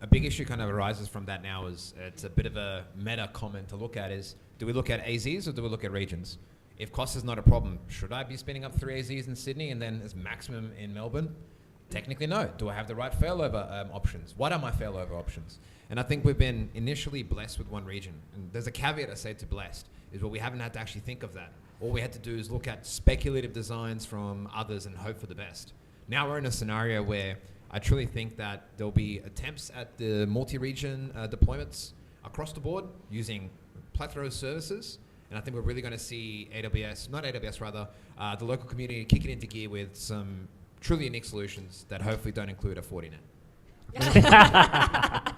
A big issue kind of arises from that now is it's a bit of a meta comment to look at is, do we look at AZs or do we look at regions? If cost is not a problem, should I be spinning up 3 AZs in Sydney and then as maximum in Melbourne? Technically, no. Do I have the right failover options? What are my failover options? And I think we've been initially blessed with one region. And there's a caveat I say to blessed, is where we haven't had to actually think of that. All we had to do is look at speculative designs from others and hope for the best. Now we're in a scenario where I truly think that there'll be attempts at the multi-region deployments across the board using plethora of services. And I think we're really going to see the local community kick it into gear with some truly unique solutions that hopefully don't include a Fortinet.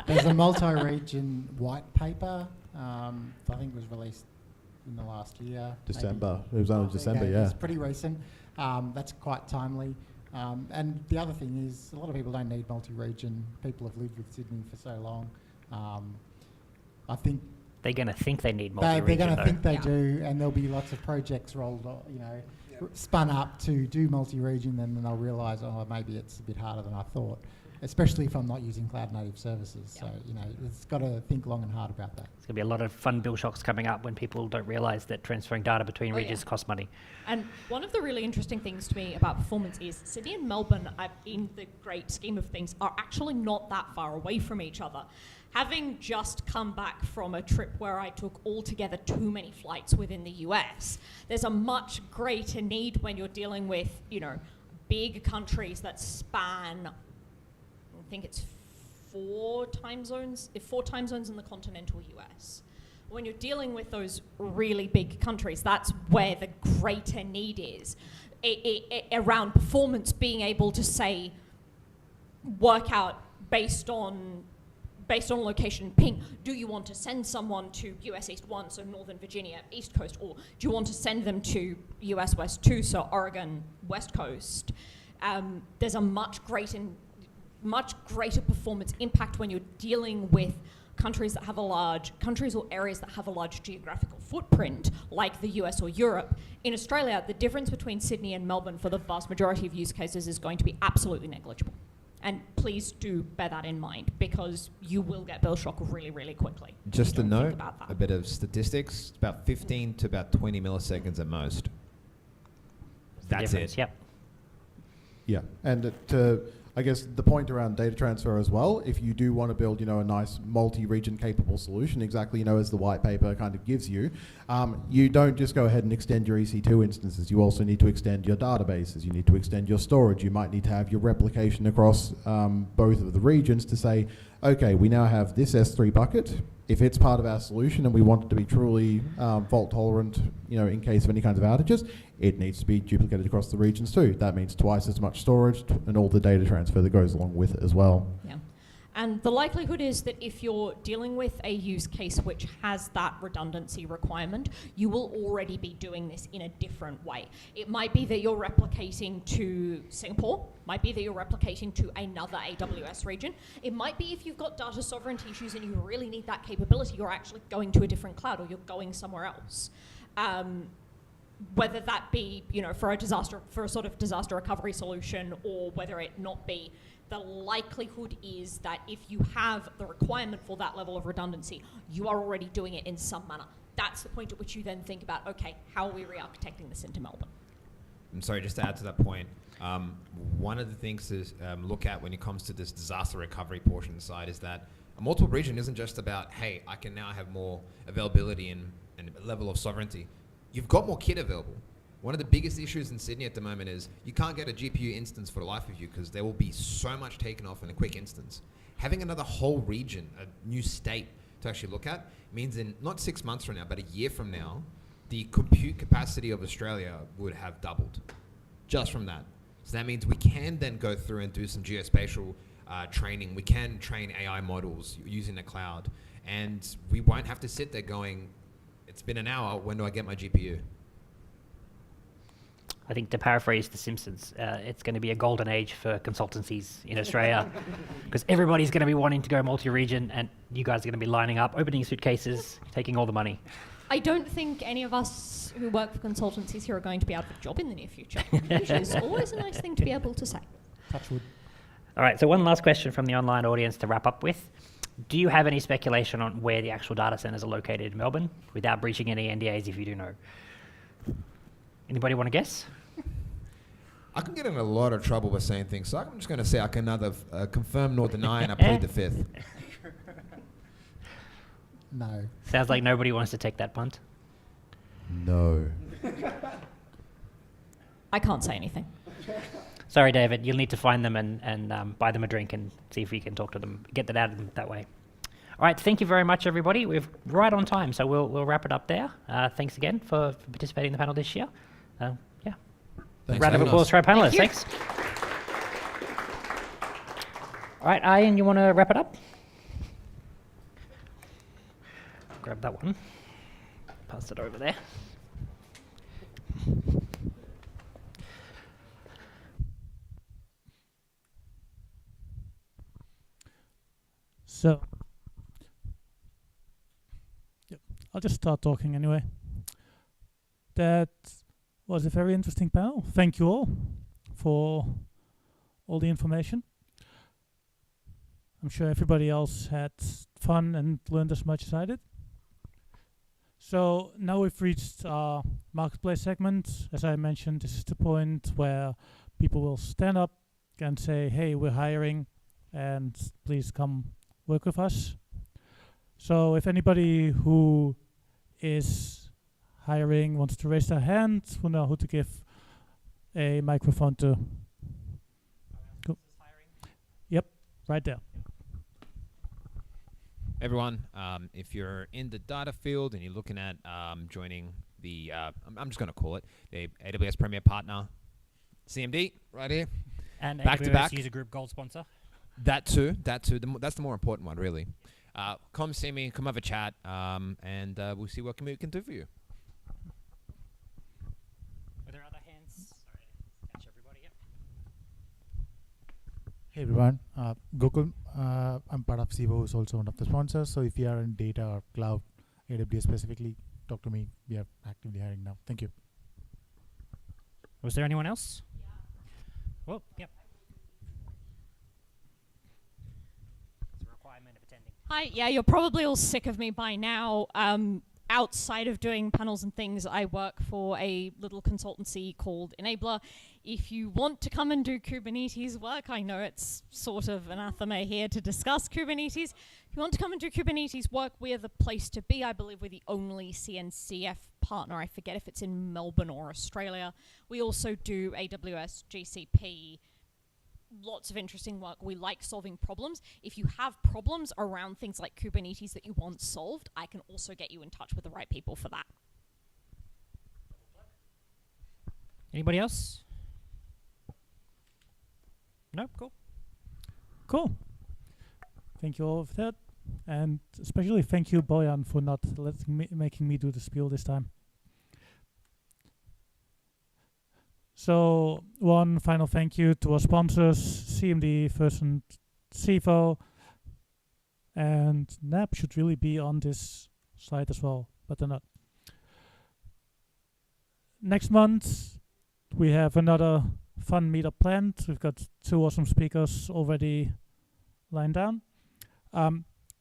There's a multi-region white paper, I think it was released in the last year. December. Maybe. It was only December, yeah. It's pretty recent. That's quite timely. And the other thing is, a lot of people don't need multi-region. People have lived with Sydney for so long. I think they're going to think they need multi-region. They're going to think they do, and there'll be lots of projects rolled, spun up to do multi-region, and then they'll realise, maybe it's a bit harder than I thought. Especially if I'm not using cloud-native services. So, it's got to think long and hard about that. There's going to be a lot of fun bill shocks coming up when people don't realise that transferring data between regions costs money. And one of the really interesting things to me about performance is Sydney and Melbourne, in the great scheme of things, are actually not that far away from each other. Having just come back from a trip where I took altogether too many flights within the US, there's a much greater need when you're dealing with, big countries that span, I think it's 4 time zones in the continental US. When you're dealing with those really big countries, that's where the greater need is. Around performance, being able to say, work out based on location ping, do you want to send someone to US East 1, so Northern Virginia, East Coast, or do you want to send them to US West 2, so Oregon, West Coast? There's a much greater performance impact when you're dealing with countries or areas that have a large geographical footprint, like the US or Europe. In Australia, the difference between Sydney and Melbourne for the vast majority of use cases is going to be absolutely negligible. And please do bear that in mind, because you will get bill shock really, really quickly. Just a note, a bit of statistics, about 15 to about 20 milliseconds at most. That's it. Yep. Yeah, and I guess the point around data transfer as well, if you do want to build, a nice multi-region capable solution, exactly, as the white paper kind of gives you, you don't just go ahead and extend your EC2 instances. You also need to extend your databases. You need to extend your storage. You might need to have your replication across both of the regions to say, okay, we now have this S3 bucket. If it's part of our solution and we want it to be truly fault tolerant, in case of any kinds of outages, it needs to be duplicated across the regions too. That means twice as much storage and all the data transfer that goes along with it as well. Yeah. And the likelihood is that if you're dealing with a use case which has that redundancy requirement, you will already be doing this in a different way. It might be that you're replicating to Singapore, might be that you're replicating to another AWS region. It might be if you've got data sovereignty issues and you really need that capability, you're actually going to a different cloud or you're going somewhere else. Whether that be, for a sort of disaster recovery solution, or whether it not be, the likelihood is that if you have the requirement for that level of redundancy, you are already doing it in some manner. That's the point at which you then think about, okay, how are we re-architecting this into Melbourne? I'm sorry, just to add to that point, one of the things to look at when it comes to this disaster recovery portion side is that a multiple region isn't just about, hey, I can now have more availability and a level of sovereignty. You've got more kit available. One of the biggest issues in Sydney at the moment is you can't get a GPU instance for the life of you because there will be so much taken off in a quick instance. Having another whole region, a new state to actually look at, means in not 6 months from now, but a year from now, the compute capacity of Australia would have doubled just from that. So that means we can then go through and do some geospatial training. We can train AI models using the cloud, and we won't have to sit there going, it's been an hour, when do I get my GPU? I think to paraphrase The Simpsons, it's going to be a golden age for consultancies in Australia because everybody's going to be wanting to go multi-region and you guys are going to be lining up, opening suitcases, taking all the money. I don't think any of us who work for consultancies here are going to be out of a job in the near future, which is always a nice thing to be able to say. Touch wood. All right, so one last question from the online audience to wrap up with. Do you have any speculation on where the actual data centers are located in Melbourne without breaching any NDAs if you do know? Anybody want to guess? I can get in a lot of trouble with saying things, so I'm just going to say I can neither confirm nor deny, and I plead the fifth. No. Sounds like nobody wants to take that punt. No. I can't say anything. Sorry, David, you'll need to find them and buy them a drink and see if you can talk to them, get that out of them that way. All right, thank you very much, everybody. We're right on time, so we'll wrap it up there. Thanks again for participating in the panel this year. Thanks Round of for having applause us. for our panelists. Thank you. Thanks. All right, Ian, you want to wrap it up? Grab that one. Pass it over there. So, yep, I'll just start talking anyway. That was a very interesting panel. Thank you all for all the information. I'm sure everybody else had fun and learned as much as I did. So now we've reached our marketplace segment. As I mentioned, this is the point where people will stand up and say, hey, we're hiring and please come work with us. So if anybody who is hiring wants to raise their hand, we'll know who to give a microphone to. Cool. Yep, right there. Everyone, if you're in the data field and you're looking at joining the, I'm just going to call it, the AWS Premier Partner CMD right here. And Back to back. User Group Gold Sponsor. That too. That's the more important one, really. Come see me, come have a chat, and we'll see what we can do for you. Are there other hands? Sorry, catch everybody. Yep. Hey everyone, Gokul. I'm part of Sivo, who's also one of the sponsors. So if you are in data or cloud, AWS specifically, talk to me. We are actively hiring now. Thank you. Was there anyone else? Yeah. Well, yep. It's a requirement of attending. Hi, yeah, you're probably all sick of me by now. Outside of doing panels and things, I work for a little consultancy called Enabler. If you want to come and do Kubernetes work, I know it's sort of anathema here to discuss Kubernetes. If you want to come and do Kubernetes work, we're the place to be. I believe we're the only CNCF partner. I forget if it's in Melbourne or Australia. We also do AWS, GCP, lots of interesting work. We like solving problems. If you have problems around things like Kubernetes that you want solved, I can also get you in touch with the right people for that. Anybody else? No? Cool. Cool. Thank you all for that. And especially thank you, Bojan, for not making me do the spiel this time. So one final thank you to our sponsors, CMD, First and Sivo, and NAP should really be on this slide as well, but they're not. Next month, we have another fun meetup planned. We've got 2 awesome speakers already lined down.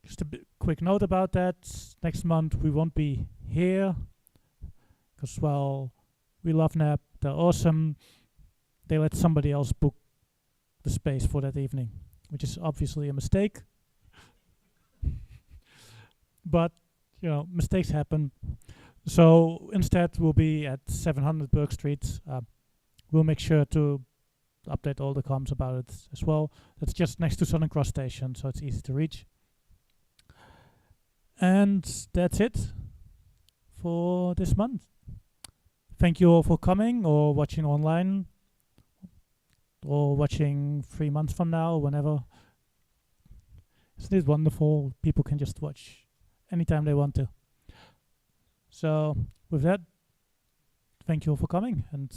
Just a quick note about that. Next month, we won't be here because, well, we love NAP. They're awesome. They let somebody else book the space for that evening, which is obviously a mistake. But, you know, mistakes happen. So instead, we'll be at 700 Burke Street. We'll make sure to update all the comms about it as well. That's just next to Southern Cross Station, so it's easy to reach. And that's it for this month. Thank you all for coming or watching online or watching 3 months from now, whenever. Isn't it wonderful? People can just watch anytime they want to. So with that, thank you all for coming and